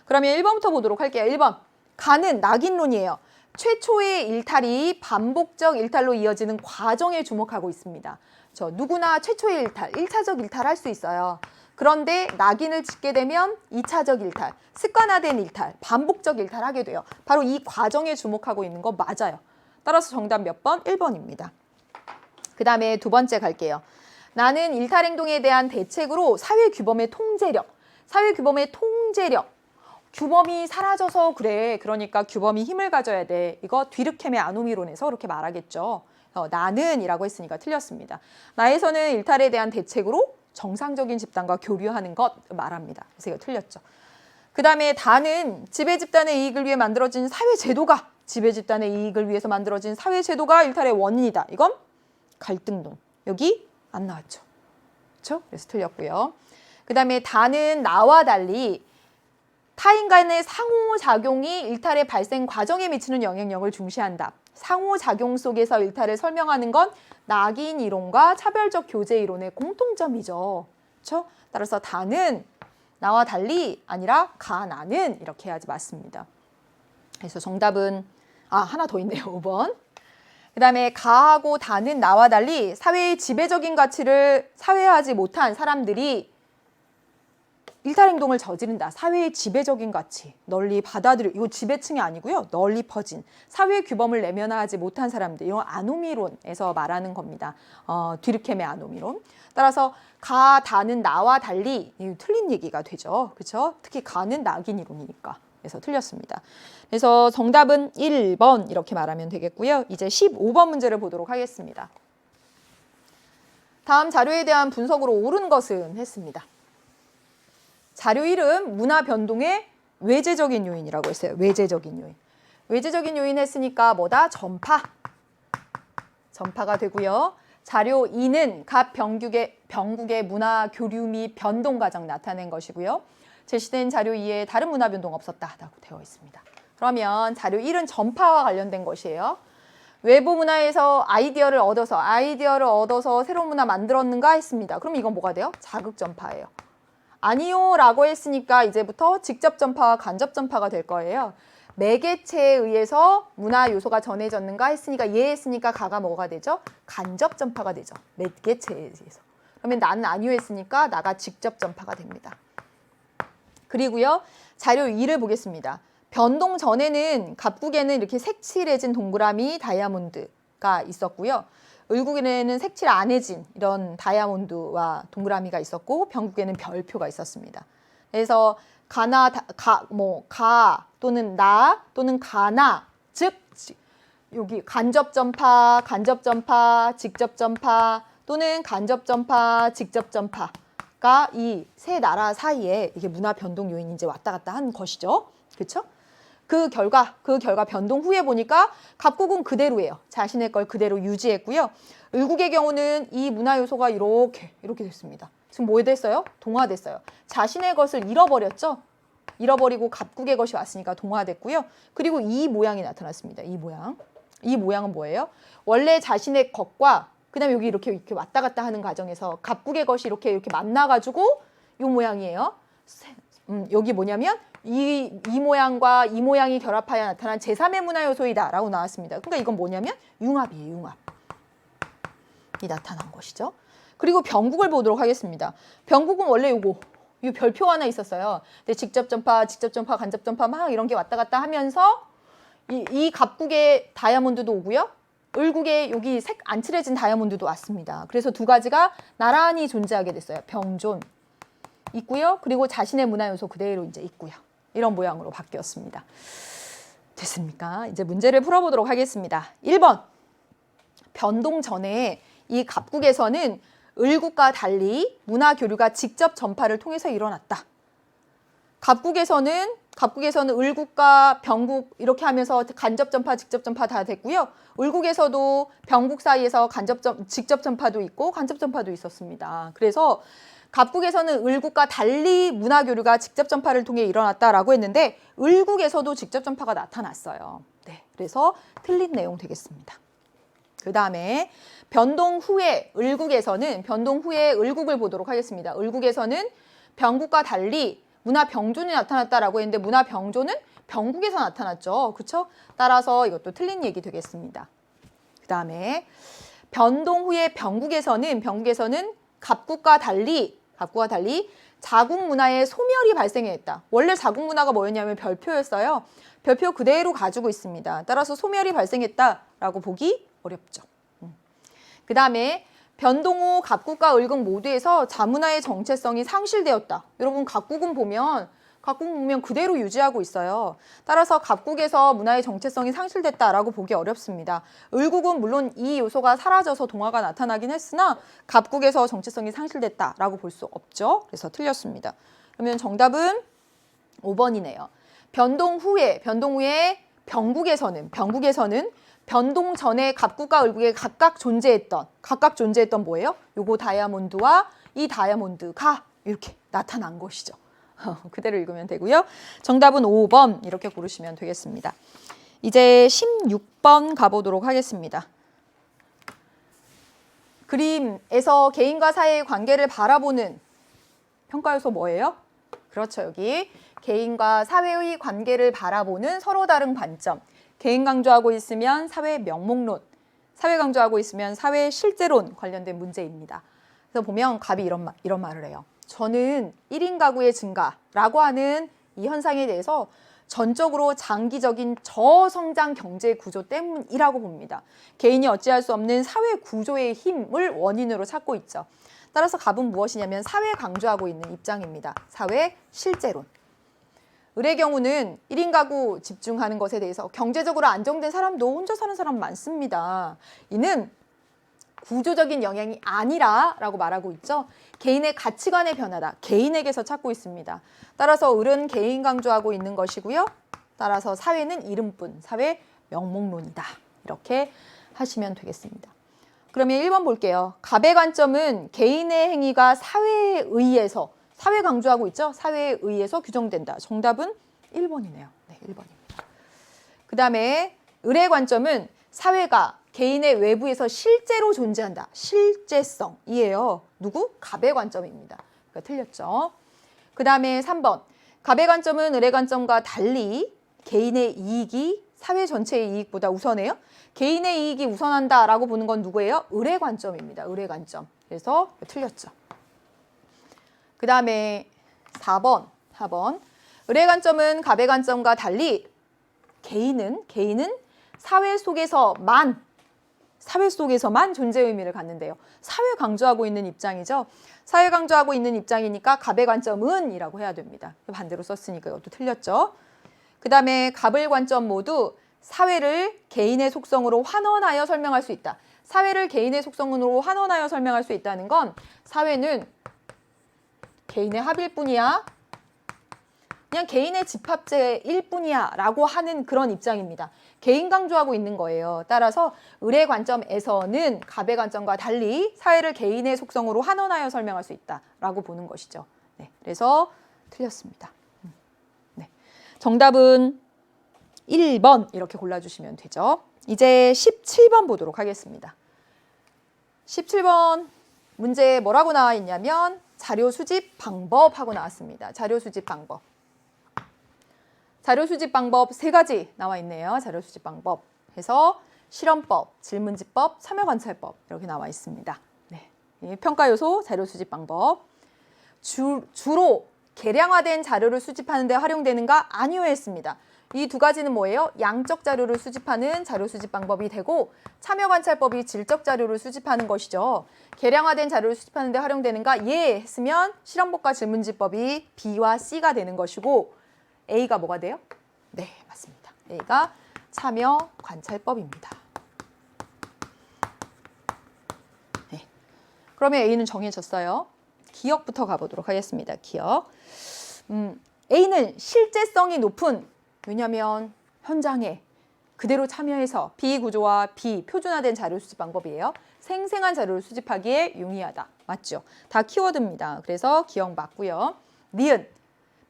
그러면 1번부터 보도록 할게요. 1번, 가는 낙인론이에요. 최초의 일탈이 반복적 일탈로 이어지는 과정에 주목하고 있습니다. 누구나 최초의 일탈, 1차적 일탈 할 수 있어요. 그런데 낙인을 찍게 되면 2차적 일탈, 습관화된 일탈, 반복적 일탈 하게 돼요. 바로 이 과정에 주목하고 있는 거 맞아요. 따라서 정답 몇 번? 1번입니다. 그 다음에 두 번째 갈게요. 나는 일탈 행동에 대한 대책으로 사회 규범의 통제력, 규범이 사라져서 그래. 그러니까 규범이 힘을 가져야 돼. 이거 뒤르켐의 아노미론에서 그렇게 말하겠죠. 나는 이라고 했으니까 틀렸습니다. 나에서는 일탈에 대한 대책으로 정상적인 집단과 교류하는 것 말합니다. 그래서 이거 틀렸죠. 그 다음에 다는 지배집단의 이익을 위해 만들어진 사회제도가 일탈의 원인이다. 이건 갈등론. 여기 안 나왔죠. 그렇죠? 그래서 틀렸고요. 그 다음에 다는 나와 달리 타인 간의 상호작용이 일탈의 발생 과정에 미치는 영향력을 중시한다. 상호작용 속에서 일탈을 설명하는 건 낙인 이론과 차별적 교제 이론의 공통점이죠. 그렇죠? 따라서 다는 나와 달리 아니라 나는 이렇게 해야지 맞습니다. 그래서 정답은 하나 더 있네요. 5번. 그 다음에 가하고 다는 나와 달리 사회의 지배적인 가치를 사회화하지 못한 사람들이 일탈 행동을 저지른다. 사회의 지배적인 가치, 널리 이거 지배층이 아니고요. 널리 퍼진 사회 규범을 내면화하지 못한 사람들, 이건 아노미론에서 말하는 겁니다. 뒤르켐의 아노미론. 따라서 다는 나와 달리 틀린 얘기가 되죠. 그렇죠? 특히 가는 낙인 이론이니까. 그래서 틀렸습니다. 그래서 정답은 1번 이렇게 말하면 되겠고요. 이제 15번 문제를 보도록 하겠습니다. 다음 자료에 대한 분석으로 옳은 것은 했습니다. 자료 1은 문화 변동의 외재적인 요인이라고 했어요. 외재적인 요인 했으니까 뭐다? 전파가 되고요. 자료 2는 각 병국의 문화 교류 및 변동 과정 나타낸 것이고요. 제시된 자료 2에 다른 문화 변동 없었다라고 되어 있습니다. 그러면 자료 1은 전파와 관련된 것이에요. 외부 문화에서 아이디어를 얻어서 새로운 문화 만들었는가 했습니다. 그럼 이건 뭐가 돼요? 자극 전파예요. 아니요 라고 했으니까 이제부터 직접 전파와 간접 전파가 될 거예요. 매개체에 의해서 문화 요소가 전해졌는가 했으니까 했으니까 가가 뭐가 되죠? 간접 전파가 되죠. 매개체에 의해서. 그러면 나는 아니요 했으니까 나가 직접 전파가 됩니다. 그리고요. 자료 2를 보겠습니다. 변동 전에는 갑국에는 이렇게 색칠해진 동그라미 다이아몬드가 있었고요. 을국에는 색칠 안 해진 이런 다이아몬드와 동그라미가 있었고 병국에는 별표가 있었습니다. 그래서 가 또는 나 또는 가나 즉 여기 간접 전파, 직접 전파 또는 간접 전파, 직접 전파가 이 세 나라 사이에 이게 문화 변동 요인이 이제 왔다 갔다 하는 것이죠. 그렇죠? 그 결과 변동 후에 보니까 갑국은 그대로예요. 자신의 걸 그대로 유지했고요. 을국의 경우는 이 문화 요소가 이렇게 됐습니다. 지금 뭐 됐어요? 동화됐어요. 자신의 것을 잃어버렸죠. 잃어버리고 갑국의 것이 왔으니까 동화됐고요. 그리고 이 모양이 나타났습니다. 이 모양. 이 모양은 뭐예요? 원래 자신의 것과 그다음에 여기 이렇게 왔다 갔다 하는 과정에서 갑국의 것이 이렇게 만나가지고 이 모양이에요. 여기 뭐냐면 이 모양과 이 모양이 결합하여 나타난 제3의 문화 요소이다라고 나왔습니다. 그러니까 이건 뭐냐면 융합이에요. 융합이 나타난 것이죠. 그리고 병국을 보도록 하겠습니다. 병국은 원래 이 별표 하나 있었어요. 근데 직접 전파, 간접 전파 막 이런 게 왔다 갔다 하면서 이 갑국의 다이아몬드도 오고요. 을국의 여기 색 안 칠해진 다이아몬드도 왔습니다. 그래서 두 가지가 나란히 존재하게 됐어요. 병존 있고요. 그리고 자신의 문화 요소 그대로 이제 있고요. 이런 모양으로 바뀌었습니다. 됐습니까? 이제 문제를 풀어보도록 하겠습니다. 1번. 변동 전에 이 갑국에서는 을국과 달리 문화 교류가 직접 전파를 통해서 일어났다. 갑국에서는 을국과 병국 이렇게 하면서 간접 전파, 직접 전파 다 됐고요. 을국에서도 병국 사이에서 직접 전파도 있고 간접 전파도 있었습니다. 그래서 갑국에서는 을국과 달리 문화 교류가 직접 전파를 통해 일어났다라고 했는데 을국에서도 직접 전파가 나타났어요. 네, 그래서 틀린 내용 되겠습니다. 그 다음에 변동 후에 을국을 보도록 하겠습니다. 을국에서는 병국과 달리 문화 병존이 나타났다라고 했는데 문화 병존은 병국에서 나타났죠. 그렇죠? 따라서 이것도 틀린 얘기 되겠습니다. 그 다음에 변동 후에 병국에서는 갑국과 달리 자국 문화의 소멸이 발생했다. 원래 자국 문화가 뭐였냐면 별표였어요. 별표 그대로 가지고 있습니다. 따라서 소멸이 발생했다라고 보기 어렵죠. 그 다음에 변동 후 갑국과 을국 모두에서 자문화의 정체성이 상실되었다. 여러분 각국은 보면 그대로 유지하고 있어요. 따라서 갑국에서 문화의 정체성이 상실됐다라고 보기 어렵습니다. 을국은 물론 이 요소가 사라져서 동화가 나타나긴 했으나 갑국에서 정체성이 상실됐다라고 볼 수 없죠. 그래서 틀렸습니다. 그러면 정답은 5번이네요. 변동 후에 병국에서는 변동 전에 갑국과 을국에 각각 존재했던 뭐예요? 요거 다이아몬드와 이 다이아몬드가 이렇게 나타난 것이죠. 그대로 읽으면 되고요. 정답은 5번 이렇게 고르시면 되겠습니다. 이제 16번 가보도록 하겠습니다. 그림에서 개인과 사회의 관계를 바라보는 평가 요소 뭐예요? 그렇죠. 여기 개인과 사회의 관계를 바라보는 서로 다른 관점. 개인 강조하고 있으면 사회 명목론, 사회 강조하고 있으면 사회 실제론 관련된 문제입니다. 그래서 보면 갑이 이런 말을 해요. 저는 1인 가구의 증가라고 하는 이 현상에 대해서 전적으로 장기적인 저성장 경제 구조 때문이라고 봅니다. 개인이 어찌할 수 없는 사회 구조의 힘을 원인으로 찾고 있죠. 따라서 갑은 무엇이냐면 사회 강조하고 있는 입장입니다. 사회 실제론. 을의 경우는 1인 가구 집중하는 것에 대해서 경제적으로 안정된 사람도 혼자 사는 사람 많습니다. 이는 구조적인 영향이 아니라 라고 말하고 있죠. 개인의 가치관의 변화다. 개인에게서 찾고 있습니다. 따라서 을은 개인 강조하고 있는 것이고요. 따라서 사회는 이름뿐, 사회 명목론이다. 이렇게 하시면 되겠습니다. 그러면 1번 볼게요. 갑의 관점은 개인의 행위가 사회에 의해서, 사회 강조하고 있죠. 사회에 의해서 규정된다. 정답은 1번이네요. 네, 1번입니다. 그 다음에 을의 관점은 사회가 개인의 외부에서 실제로 존재한다. 실제성이에요. 누구? 갑의 관점입니다. 그러니까 틀렸죠. 그 다음에 3번. 갑의 관점은 을의 관점과 달리 개인의 이익이 사회 전체의 이익보다 우선해요. 개인의 이익이 우선한다라고 보는 건 누구예요? 을의 관점입니다. 을의 관점. 그래서 틀렸죠. 그 다음에 4번. 을의 관점은 갑의 관점과 달리 개인은 사회 속에서만 존재 의미를 갖는데요. 사회 강조하고 있는 입장이죠. 사회 강조하고 있는 입장이니까 갑의 관점은 이라고 해야 됩니다. 반대로 썼으니까 이것도 틀렸죠. 그 다음에 갑을 관점 모두 사회를 개인의 속성으로 환원하여 설명할 수 있다. 사회를 개인의 속성으로 환원하여 설명할 수 있다는 건 사회는 개인의 합일 뿐이야. 그냥 개인의 집합체일 뿐이야 라고 하는 그런 입장입니다. 개인 강조하고 있는 거예요. 따라서 을의 관점에서는 갑의 관점과 달리 사회를 개인의 속성으로 환원하여 설명할 수 있다라고 보는 것이죠. 네, 그래서 틀렸습니다. 네, 정답은 1번 이렇게 골라주시면 되죠. 이제 17번 보도록 하겠습니다. 17번 문제에 뭐라고 나와 있냐면 자료 수집 방법하고 나왔습니다. 자료 수집 방법. 자료 수집 방법 3가지 나와 있네요. 자료 수집 방법 해서 실험법, 질문지법, 참여관찰법 이렇게 나와 있습니다. 네. 평가 요소, 자료 수집 방법. 주로 계량화된 자료를 수집하는 데 활용되는가? 아니요 했습니다. 이 2가지는 뭐예요? 양적 자료를 수집하는 자료 수집 방법이 되고 참여관찰법이 질적 자료를 수집하는 것이죠. 계량화된 자료를 수집하는 데 활용되는가? 예 했으면 실험법과 질문지법이 B와 C가 되는 것이고 A가 뭐가 돼요? 네, 맞습니다. A가 참여관찰법입니다. 네. 그러면 A는 정해졌어요. 기억부터 가보도록 하겠습니다. 기억. A는 실제성이 높은, 왜냐하면 현장에 그대로 참여해서 비구조와 비표준화된 자료 수집 방법이에요. 생생한 자료를 수집하기에 용이하다. 맞죠? 다 키워드입니다. 그래서 기억 맞고요. 니은,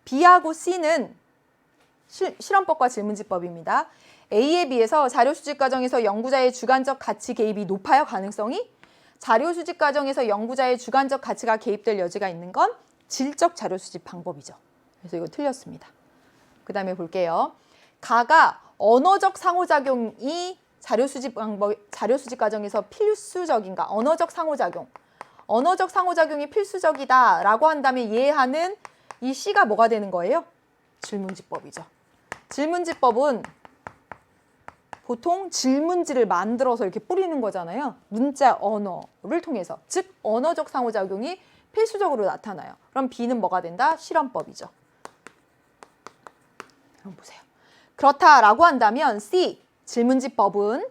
B하고 C는 실험법과 질문지법입니다. A에 비해서 자료 수집 과정에서 연구자의 주관적 가치 개입이 높아요. 가능성이? 자료 수집 과정에서 연구자의 주관적 가치가 개입될 여지가 있는 건 질적 자료 수집 방법이죠. 그래서 이거 틀렸습니다. 그 다음에 볼게요. 가가 언어적 상호작용이 자료 수집 과정에서 필수적인가? 언어적 상호작용이 필수적이다라고 한다면 이해하는 이 C가 뭐가 되는 거예요? 질문지법이죠. 질문지법은 보통 질문지를 만들어서 이렇게 뿌리는 거잖아요. 문자, 언어를 통해서. 즉, 언어적 상호작용이 필수적으로 나타나요. 그럼 B는 뭐가 된다? 실험법이죠. 그럼 보세요. 그렇다라고 한다면 C, 질문지법은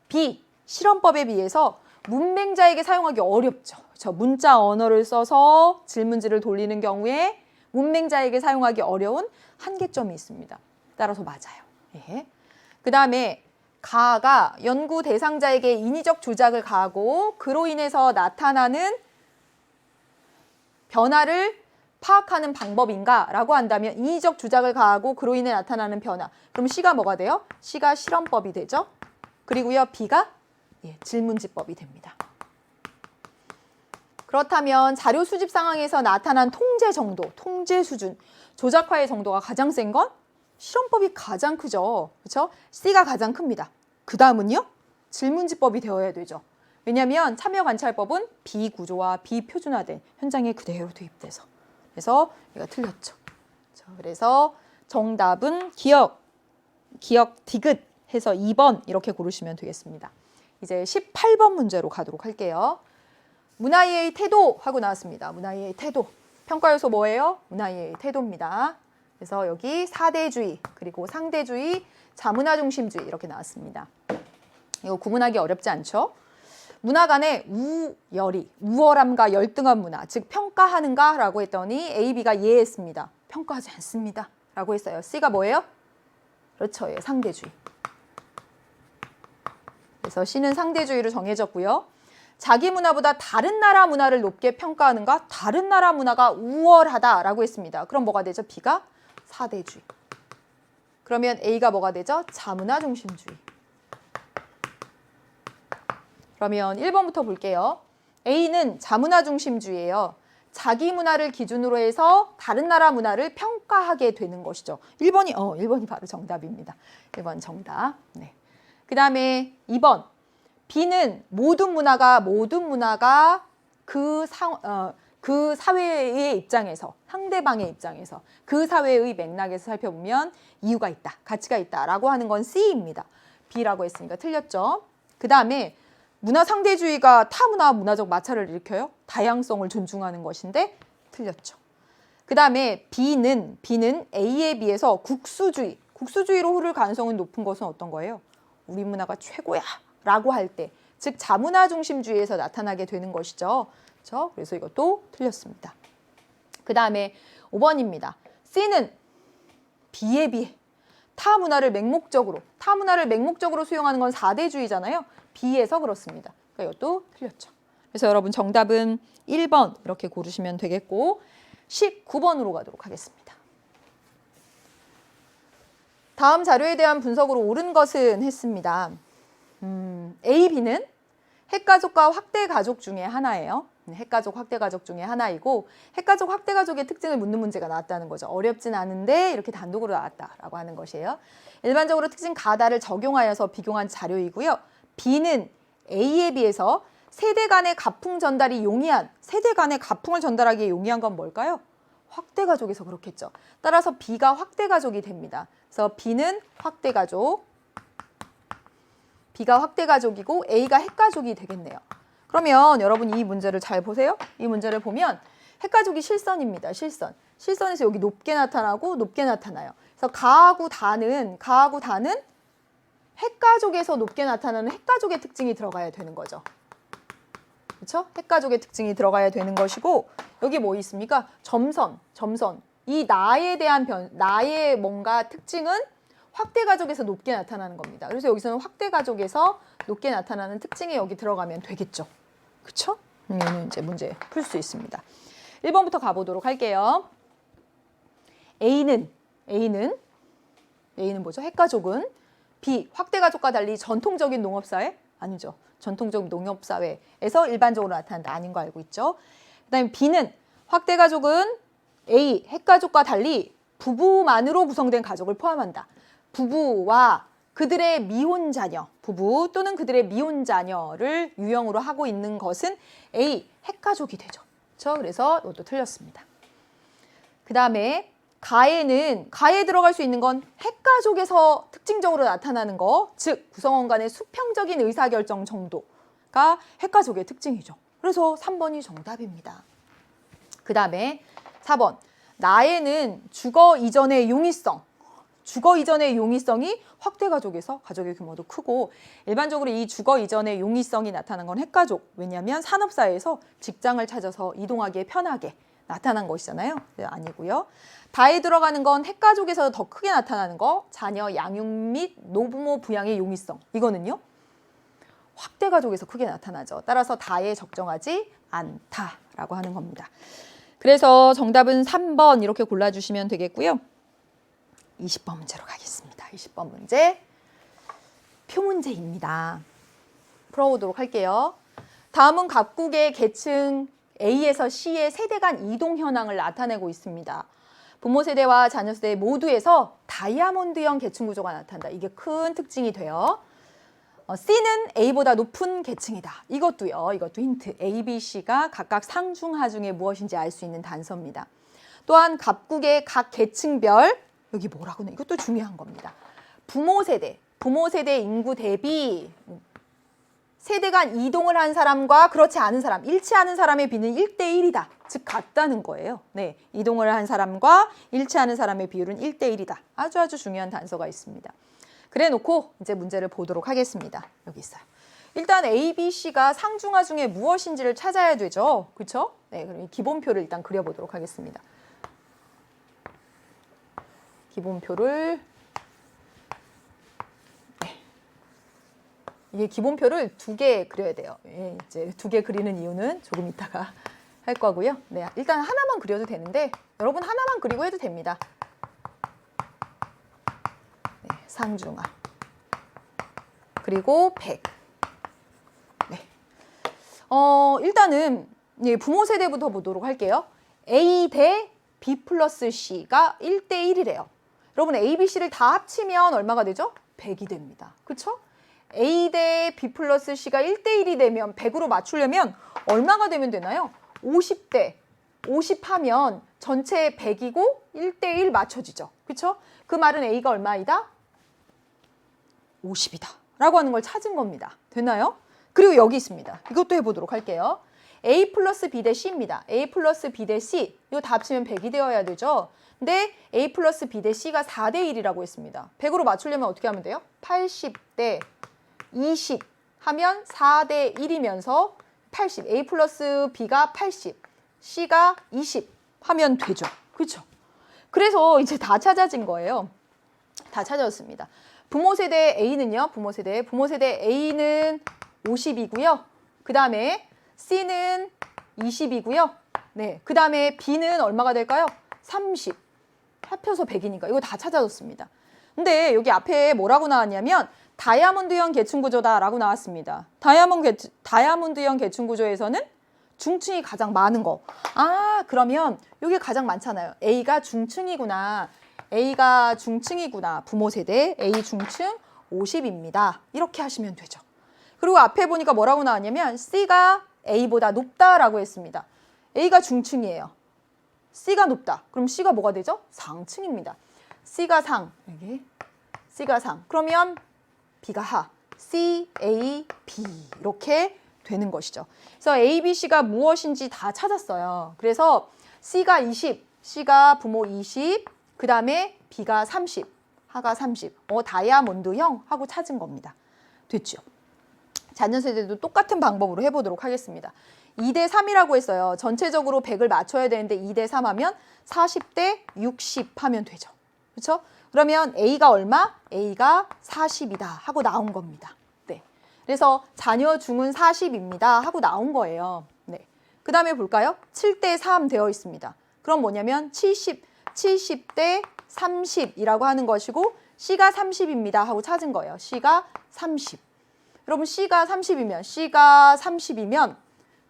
B, 실험법에 비해서 문맹자에게 사용하기 어렵죠. 그렇죠? 문자, 언어를 써서 질문지를 돌리는 경우에 문맹자에게 사용하기 어려운 한계점이 있습니다. 따라서 맞아요. 예. 그 다음에 가가 연구 대상자에게 인위적 조작을 가하고 그로 인해서 나타나는 변화를 파악하는 방법인가? 라고 한다면 인위적 조작을 가하고 그로 인해 나타나는 변화. 그럼 C가 뭐가 돼요? C가 실험법이 되죠. 그리고요 B가 질문지법이 됩니다. 그렇다면 자료 수집 상황에서 나타난 통제 정도, 통제 수준, 조작화의 정도가 가장 센 건 실험법이 가장 크죠. 그렇죠? C가 가장 큽니다. 그 다음은요? 질문지법이 되어야 되죠. 왜냐하면 참여관찰법은 비구조와 비표준화된 현장에 그대로 투입돼서. 그래서 이거 틀렸죠. 그래서 정답은 기억 디귿 해서 2번 이렇게 고르시면 되겠습니다. 이제 18번 문제로 가도록 할게요. 문화이해의 태도 하고 나왔습니다. 문화이해의 태도. 평가 요소 뭐예요? 문화이해의 태도입니다. 그래서 여기 사대주의, 그리고 상대주의, 자문화 중심주의 이렇게 나왔습니다. 이거 구분하기 어렵지 않죠? 문화 간의 우월함과 열등한 문화, 즉 평가하는가? 라고 했더니 A, B가 예 했습니다. 평가하지 않습니다. 라고 했어요. C가 뭐예요? 그렇죠. 예, 상대주의. 그래서 C는 상대주의로 정해졌고요. 자기 문화보다 다른 나라 문화를 높게 평가하는가? 다른 나라 문화가 우월하다라고 했습니다. 그럼 뭐가 되죠? B가 사대주의. 그러면 A가 뭐가 되죠? 자문화 중심주의. 그러면 1번부터 볼게요. A는 자문화 중심주의예요. 자기 문화를 기준으로 해서 다른 나라 문화를 평가하게 되는 것이죠. 1번이 바로 정답입니다. 1번 정답. 네. 그 다음에 2번. B는 모든 문화가 그 사회의 입장에서, 상대방의 입장에서, 그 사회의 맥락에서 살펴보면 이유가 있다, 가치가 있다라고 하는 건 C입니다. B라고 했으니까 틀렸죠. 그 다음에 문화 상대주의가 타 문화와 문화적 마찰을 일으켜요. 다양성을 존중하는 것인데 틀렸죠. 그 다음에 B는 A에 비해서 국수주의로 흐를 가능성은 높은 것은 어떤 거예요? 우리 문화가 최고야 라고 할 때, 즉 자문화 중심주의에서 나타나게 되는 것이죠. 그렇죠? 그래서 이것도 틀렸습니다. 그 다음에 5번입니다. C는 B에 비해 타 문화를 맹목적으로 수용하는 건 4대주의잖아요. B에서 그렇습니다. 그러니까 이것도 틀렸죠. 그래서 여러분 정답은 1번 이렇게 고르시면 되겠고 19번으로 가도록 하겠습니다. 다음 자료에 대한 분석으로 옳은 것은 했습니다. A, B는 핵가족과 확대가족 중에 하나예요. 핵가족, 확대가족 중에 하나이고 핵가족, 확대가족의 특징을 묻는 문제가 나왔다는 거죠. 어렵진 않은데 이렇게 단독으로 나왔다라고 하는 것이에요. 일반적으로 특징 가다를 적용하여서 비교한 자료이고요. B는 A에 비해서 세대 간의 가풍 전달이 용이한, 세대 간의 가풍을 전달하기에 용이한 건 뭘까요? 확대가족에서 그렇겠죠. 따라서 B가 확대가족이 됩니다. 그래서 B는 확대가족, B가 확대가족이고 A가 핵가족이 되겠네요. 그러면 여러분 이 문제를 잘 보세요. 이 문제를 보면 핵가족이 실선입니다. 실선에서 여기 높게 나타나고 높게 나타나요. 그래서 가하고 다는 핵가족에서 높게 나타나는 핵가족의 특징이 들어가야 되는 거죠. 그렇죠? 핵가족의 특징이 들어가야 되는 것이고 여기 뭐 있습니까? 점선. 이 나에 대한 나의 뭔가 특징은 확대가족에서 높게 나타나는 겁니다. 그래서 여기서는 확대가족에서 높게 나타나는 특징이 여기 들어가면 되겠죠. 그렇죠? 얘는 이제 문제 풀 수 있습니다. 1번부터 가보도록 할게요. A는 뭐죠? 핵가족은 B, 확대가족과 달리 전통적인 농업사회? 아니죠. 전통적 농업사회에서 일반적으로 나타난다. 아닌 거 알고 있죠. 그 다음에 B는 확대가족은 A, 핵가족과 달리 부부만으로 구성된 가족을 포함한다. 부부와 그들의 미혼 자녀, 부부 또는 그들의 미혼 자녀를 유형으로 하고 있는 것은 A, 핵가족이 되죠. 그렇죠? 그래서 이것도 틀렸습니다. 그 다음에 가에 들어갈 수 있는 건 핵가족에서 특징적으로 나타나는 거, 즉 구성원 간의 수평적인 의사결정 정도가 핵가족의 특징이죠. 그래서 3번이 정답입니다. 그 다음에 4번, 나에는 주거 이전의 용이성이 확대가족에서 가족의 규모도 크고 일반적으로 이 주거 이전의 용이성이 나타난 건 핵가족. 왜냐하면 산업사회에서 직장을 찾아서 이동하기에 편하게 나타난 것이잖아요. 아니고요. 다에 들어가는 건 핵가족에서 더 크게 나타나는 거, 자녀 양육 및 노부모 부양의 용이성. 이거는요. 확대가족에서 크게 나타나죠. 따라서 다에 적정하지 않다라고 하는 겁니다. 그래서 정답은 3번 이렇게 골라주시면 되겠고요. 20번 문제로 가겠습니다. 20번 문제, 표문제입니다. 풀어보도록 할게요. 다음은 각국의 계층 A에서 C의 세대 간 이동 현황을 나타내고 있습니다. 부모 세대와 자녀 세대 모두에서 다이아몬드형 계층 구조가 나타난다. 이게 큰 특징이 돼요. C는 A보다 높은 계층이다. 이것도 힌트. A, B, C가 각각 상중하 중에 무엇인지 알 수 있는 단서입니다. 또한 각국의 각 계층별, 여기 뭐라고 해? 이것도 중요한 겁니다. 부모 세대 인구 대비 세대 간 이동을 한 사람과 그렇지 않은 사람, 일치하는 사람의 비는 1대1이다. 즉 같다는 거예요. 네, 이동을 한 사람과 일치하는 사람의 비율은 1대1이다. 아주 중요한 단서가 있습니다. 그래 놓고 이제 문제를 보도록 하겠습니다. 여기 있어요. 일단 A, B, C가 상중하 중에 무엇인지를 찾아야 되죠. 그렇죠? 네, 그럼 이 기본표를 일단 그려보도록 하겠습니다. 기본표를 이게 기본표를 2개 그려야 돼요. 예, 이제 2개 그리는 이유는 조금 이따가 할 거고요. 네, 일단 하나만 그려도 되는데 여러분 하나만 그리고 해도 됩니다. 네, 상중하 그리고 100. 네. 일단은 부모 세대부터 보도록 할게요. A 대 B 플러스 C가 1대1이래요. 여러분 A, B, C를 다 합치면 얼마가 되죠? 100이 됩니다. 그렇죠? A 대 B 플러스 C가 1대1이 되면 100으로 맞추려면 얼마가 되면 되나요? 50대 50 하면 전체 100이고 1대1 맞춰지죠. 그렇죠? 그 말은 A가 얼마이다? 50이다 라고 하는 걸 찾은 겁니다. 되나요? 그리고 여기 있습니다. 이것도 해보도록 할게요. A 플러스 B 대 C입니다. A 플러스 B 대 C 이거 다 합치면 100이 되어야 되죠. 근데 A 플러스 B 대 C가 4대 1이라고 했습니다. 100으로 맞추려면 어떻게 하면 돼요? 80대 20 하면 4대 1이면서 80, A 플러스 B가 80, C가 20 하면 되죠. 그렇죠? 그래서 이제 다 찾아진 거예요. 다 찾아졌습니다. 부모 세대 A는요. 부모 세대 A는 50이고요. 그 다음에 C는 20이고요. 네, 그 다음에 B는 얼마가 될까요? 30. 합쳐서 100이니까 이거 다 찾아졌습니다. 근데 여기 앞에 뭐라고 나왔냐면 다이아몬드형 계층구조다라고 나왔습니다. 다이아몬드형 계층구조에서는 중층이 가장 많은 거. 아, 그러면 이게 가장 많잖아요. A가 중층이구나. A가 중층이구나. 부모 세대 A 중층 50입니다. 이렇게 하시면 되죠. 그리고 앞에 보니까 뭐라고 나왔냐면 C가 A보다 높다라고 했습니다. A가 중층이에요. C가 높다. 그럼 C가 뭐가 되죠? 상층입니다. C가 상. 여기 C가 상. 그러면 B가 하. C, A, B 이렇게 되는 것이죠. 그래서 A, B, C가 무엇인지 다 찾았어요. 그래서 C가 20, C가 부모 20, 그 다음에 B가 30, 하가 30. 다이아몬드형 하고 찾은 겁니다. 됐죠? 자녀세대도 똑같은 방법으로 해보도록 하겠습니다. 2대 3이라고 했어요. 전체적으로 100을 맞춰야 되는데 2대 3 하면 40대 60 하면 되죠. 그렇죠? 그러면 A가 얼마? A가 40이다 하고 나온 겁니다. 네. 그래서 자녀 중은 40입니다 하고 나온 거예요. 네. 그 다음에 볼까요? 7대 3 되어 있습니다. 그럼 뭐냐면 70대 30이라고 하는 것이고 C가 30입니다 하고 찾은 거예요. C가 30. 여러분 C가 30이면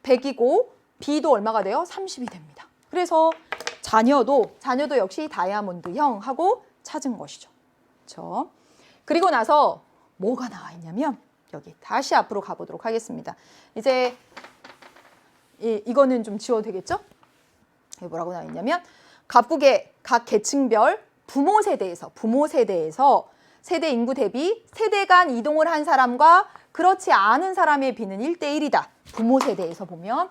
100이고 B도 얼마가 돼요? 30이 됩니다. 그래서 자녀도 역시 다이아몬드형 하고 찾은 것이죠. 그렇죠? 그리고 나서 뭐가 나와 있냐면 여기 다시 앞으로 가보도록 하겠습니다. 이제 이거는 좀 지워도 되겠죠? 여기 뭐라고 나와 있냐면 각국의 각 계층별 부모 세대에서 세대 인구 대비 세대 간 이동을 한 사람과 그렇지 않은 사람의 비는 1대1이다. 부모 세대에서 보면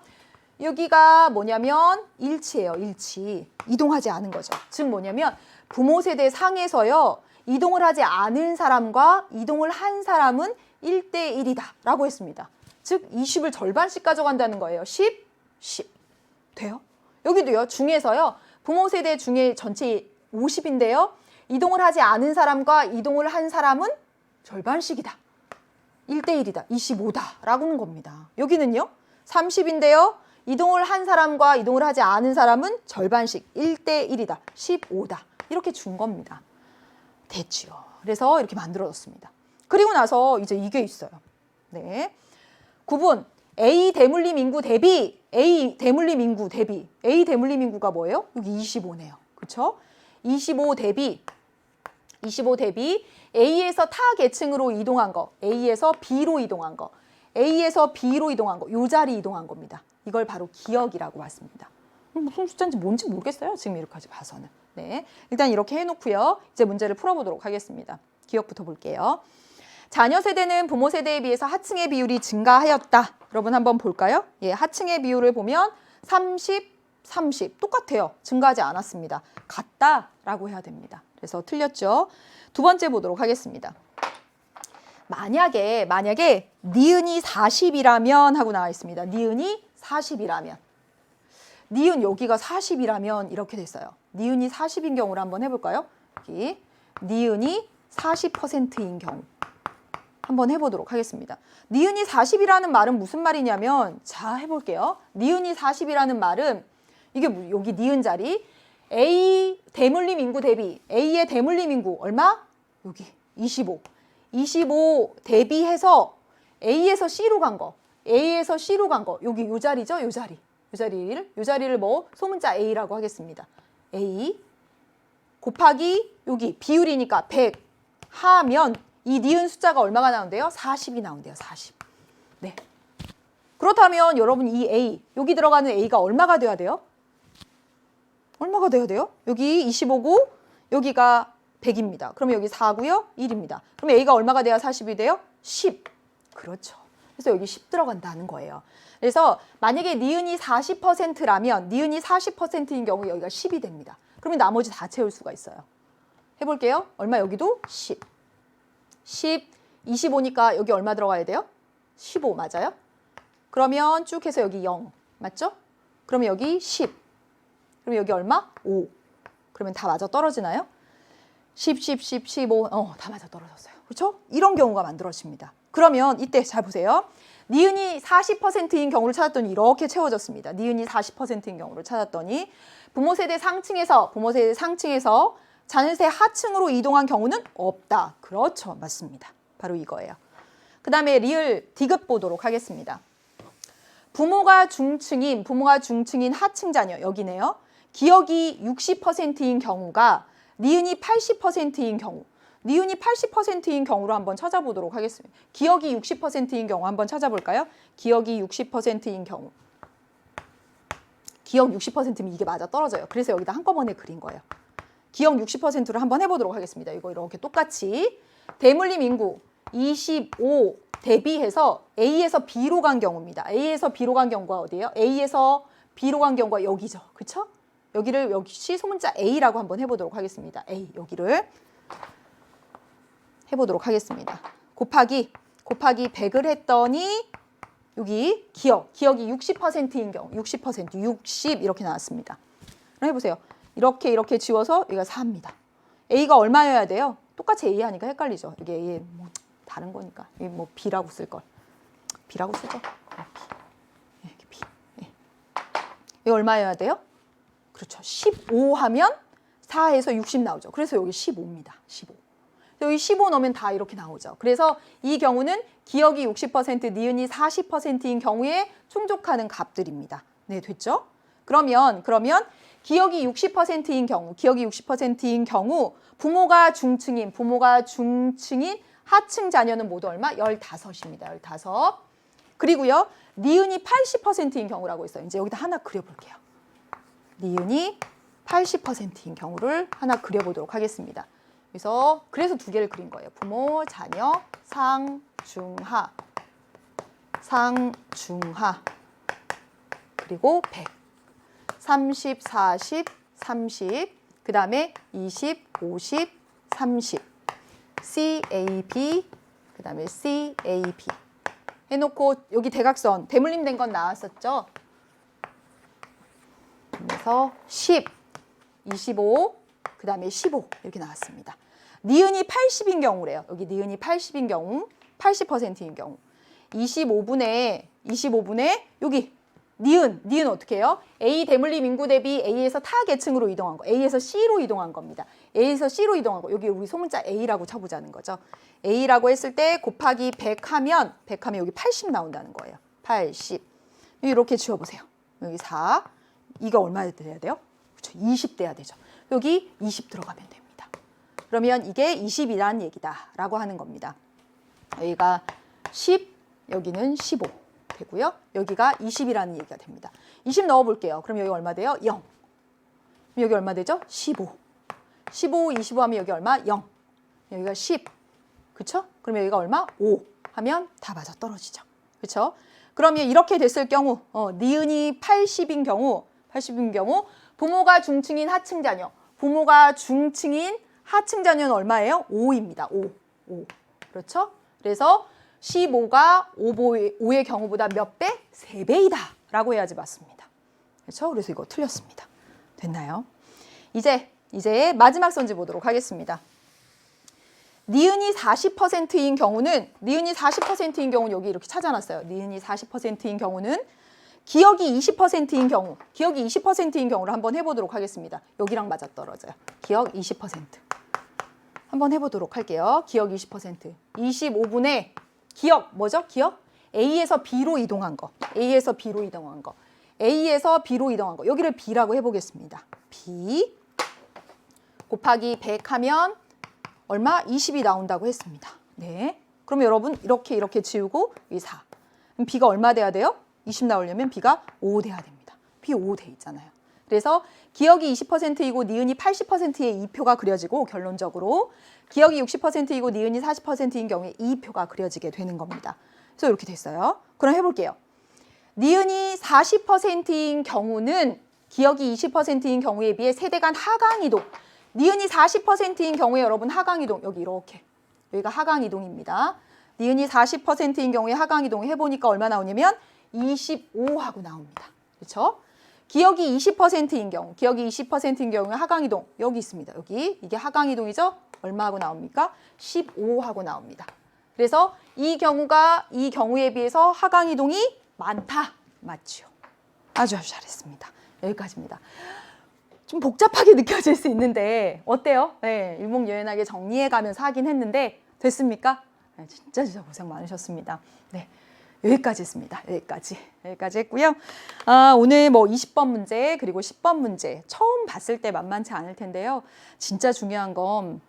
여기가 뭐냐면 일치예요. 일치. 이동하지 않은 거죠. 즉 뭐냐면 부모 세대 상에서요. 이동을 하지 않은 사람과 이동을 한 사람은 1대1이다 라고 했습니다. 즉 20을 절반씩 가져간다는 거예요. 10. 돼요? 여기도요. 중에서요. 부모 세대 중에 전체 50인데요. 이동을 하지 않은 사람과 이동을 한 사람은 절반씩이다. 1대1이다. 25다. 라고는 겁니다. 여기는요. 30인데요. 이동을 한 사람과 이동을 하지 않은 사람은 절반씩 1대1이다. 15다. 이렇게 준 겁니다. 됐지요. 그래서 이렇게 만들어졌습니다. 그리고 나서 이제 이게 있어요. 네. 구분. A 대물림 인구 대비 A 대물림 인구가 뭐예요? 여기 25네요. 그렇죠? 25 대비 A에서 타 계층으로 이동한 거, A에서 B로 이동한 거, 요 자리 이동한 겁니다. 이걸 바로 기억이라고 했습니다. 무슨 숫자인지 뭔지 모르겠어요. 지금 이렇게까지 봐서는. 네, 일단 이렇게 해놓고요. 이제 문제를 풀어보도록 하겠습니다. 기억부터 볼게요. 자녀 세대는 부모 세대에 비해서 하층의 비율이 증가하였다. 여러분 한번 볼까요? 예, 하층의 비율을 보면 30 똑같아요. 증가하지 않았습니다. 같다라고 해야 됩니다. 그래서 틀렸죠. 두 번째 보도록 하겠습니다. 만약에 니은이 40이라면 하고 나와 있습니다. 니은이 40이라면. 니은 여기가 40이라면 이렇게 됐어요. 니은이 40인 경우를 한번 해볼까요? 여기 니은이 40%인 경우. 한번 해보도록 하겠습니다. 니은이 40이라는 말은 무슨 말이냐면 자 해볼게요. 니은이 40이라는 말은 이게 여기 니은 자리 A 대물림 인구 대비 A의 대물림 인구 얼마? 여기 25 대비해서 A에서 C로 간 거 여기 요 자리죠? 요 자리를 뭐 소문자 A라고 하겠습니다. A 곱하기 여기 비율이니까 100 하면 이 니은 숫자가 얼마가 나온대요? 40이 나온대요. 40. 네. 그렇다면 여러분 이 A, 여기 들어가는 A가 얼마가 돼야 돼요? 얼마가 돼야 돼요? 여기 25고 여기가 100입니다. 그러면 여기 4고요. 1입니다. 그럼 A가 얼마가 돼야 40이 돼요? 10. 그렇죠. 그래서 여기 10 들어간다는 거예요. 그래서 만약에 니은이 40%라면 니은이 40%인 경우 여기가 10이 됩니다. 그러면 나머지 다 채울 수가 있어요. 해볼게요. 얼마 여기도 10. 25니까 여기 얼마 들어가야 돼요? 15 맞아요? 그러면 쭉 해서 여기 0 맞죠? 그러면 여기 10. 그럼 여기 얼마? 5. 그러면 다 맞아 떨어지나요? 10, 10, 10, 15, 다 맞아 떨어졌어요. 그렇죠? 이런 경우가 만들어집니다. 그러면 이때 잘 보세요. 니은이 40%인 경우를 찾았더니 이렇게 채워졌습니다. 니은이 40%인 경우를 찾았더니 부모 세대 상층에서 자녀세 하층으로 이동한 경우는 없다. 그렇죠. 맞습니다. 바로 이거예요. 그 다음에 리을 디귿 보도록 하겠습니다. 부모가 중층인 하층 자녀 여기네요. 기억이 60%인 경우가 니은이 80%인 경우, 니은이 80%인 경우로 한번 찾아보도록 하겠습니다. 기억이 60%인 경우 한번 찾아볼까요? 기억이 60%인 경우. 기억 60%면 이게 맞아 떨어져요. 그래서 여기다 한꺼번에 그린 거예요. 기억 60%를 한번 해보도록 하겠습니다. 이거 이렇게 똑같이 대물림 인구 25 대비해서 A에서 B로 간 경우입니다. A에서 B로 간 경우가 어디예요? A에서 B로 간 경우가 여기죠. 그쵸? 여기를 역시 소문자 A라고 한번 해보도록 하겠습니다. A 여기를 해보도록 하겠습니다. 곱하기 100을 했더니 여기 기억이 60%인 경우 60 이렇게 나왔습니다. 그럼 해보세요. 이렇게 지워서 여기가 4입니다. A가 얼마여야 돼요? 똑같이 A 하니까 헷갈리죠. 이게 A 뭐 다른 거니까. 이게 뭐 B라고 쓸 걸. B라고 쓰죠. B. 이렇게 B. 이거 얼마여야 돼요? 그렇죠. 15 하면 4에서 60 나오죠. 그래서 여기 15입니다. 15. 여기 15 넣으면 다 이렇게 나오죠. 그래서 이 경우는 기억이 60%, 니은이 40%인 경우에 충족하는 값들입니다. 네, 됐죠? 그러면 기억이 60%인 경우 부모가 중층인 하층 자녀는 모두 얼마? 15입니다. 15. 그리고요. 니은이 80%인 경우라고 있어요. 이제 여기다 하나 그려볼게요. 니은이 80%인 경우를 하나 그려보도록 하겠습니다. 그래서 두 개를 그린 거예요. 부모, 자녀, 상중하. 그리고 100. 30, 40, 30. 그 다음에 20, 50, 30. CAB. 그 다음에 CAB. 해놓고 여기 대각선, 대물림 된 건 나왔었죠? 그래서 10, 25, 그 다음에 15 이렇게 나왔습니다. 니은이 80인 경우래요. 여기 니은이 80인 경우, 80%인 경우. 25분에 여기 니은 어떻게 해요? A 대물림 인구 대비 A에서 타 계층으로 이동한 거. A에서 C로 이동한 겁니다. A에서 C로 이동한 거. 여기 우리 소문자 A라고 쳐보자는 거죠. A라고 했을 때 곱하기 100 하면 여기 80 나온다는 거예요. 80. 이렇게 지워보세요. 여기 4. 이거 얼마 돼야 돼요? 그렇죠. 20 돼야 되죠. 여기 20 들어가면 됩니다. 그러면 이게 20이라는 얘기다라고 하는 겁니다. 여기가 10, 여기는 15 되고요. 여기가 20이라는 얘기가 됩니다. 20 넣어볼게요. 그럼 여기 얼마 돼요? 0. 여기 얼마 되죠? 15. 15, 25 하면 여기 얼마? 0. 여기가 10. 그쵸? 그럼 여기가 얼마? 5 하면 다 맞아 떨어지죠. 그쵸? 그러면 이렇게 됐을 경우, 니은이 80인 경우, 부모가 중층인 하층 자녀. 부모가 중층인 하층 자녀는 얼마예요? 5입니다. 5. 그렇죠? 그래서 15가 5의 경우보다 몇 배? 3배이다. 라고 해야지 맞습니다. 그렇죠? 그래서 이거 틀렸습니다. 됐나요? 이제 마지막 선지 보도록 하겠습니다. 니은이 40%인 경우는 여기 이렇게 찾아놨어요. 니은이 40%인 경우는 기억이 20%인 경우를 한번 해보도록 하겠습니다. 여기랑 맞아떨어져요. 기억 20%. 한번 해보도록 할게요. 기억 20%. 25분의 기억 뭐죠? 기억? A에서 B로 이동한 거. 여기를 B라고 해보겠습니다. B 곱하기 100 하면 얼마? 20이 나온다고 했습니다. 네. 그럼 여러분 이렇게 지우고 이 4. 그럼 B가 얼마 돼야 돼요? 20 나오려면 B가 5 돼야 됩니다. B 5 돼 있잖아요. 그래서 기억이 20%이고 니은이 80%의 2표가 그려지고 결론적으로 기억이 60%이고 니은이 40%인 경우에 2표가 그려지게 되는 겁니다. 그래서 이렇게 됐어요. 그럼 해볼게요. 니은이 40%인 경우는 기억이 20%인 경우에 비해 세대 간 하강 이동. 니은이 40%인 경우에 여러분 하강 이동 여기 이렇게 여기가 하강 이동입니다. 니은이 40%인 경우에 하강 이동 해보니까 얼마 나오냐면 25 하고 나옵니다. 그렇죠? 기억이 20%인 경우, 기억이 20%인 경우에 하강이동 여기 있습니다. 여기 이게 하강이동이죠. 얼마하고 나옵니까? 15하고 나옵니다. 그래서 이 경우에 비해서 하강이동이 많다. 맞죠? 아주 잘했습니다. 여기까지입니다. 좀 복잡하게 느껴질 수 있는데 어때요? 네, 일목요연하게 정리해가면서 하긴 했는데 됐습니까? 네, 진짜 고생 많으셨습니다. 네, 여기까지 했습니다. 여기까지 했고요. 오늘 뭐 20번 문제 그리고 10번 문제 처음 봤을 때 만만치 않을 텐데요. 진짜 중요한 건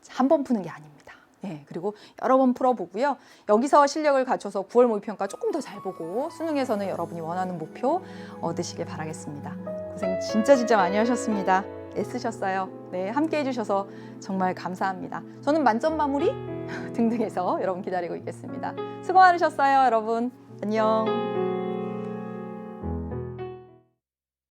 한 번 푸는 게 아닙니다. 네, 그리고 여러 번 풀어보고요. 여기서 실력을 갖춰서 9월 모의평가 조금 더 잘 보고 수능에서는 여러분이 원하는 목표 얻으시길 바라겠습니다. 고생 진짜 많이 하셨습니다. 애쓰셨어요. 네, 함께 해주셔서 정말 감사합니다. 저는 만점 마무리 등등해서 여러분 기다리고 있겠습니다. 수고 많으셨어요, 여러분. 안녕.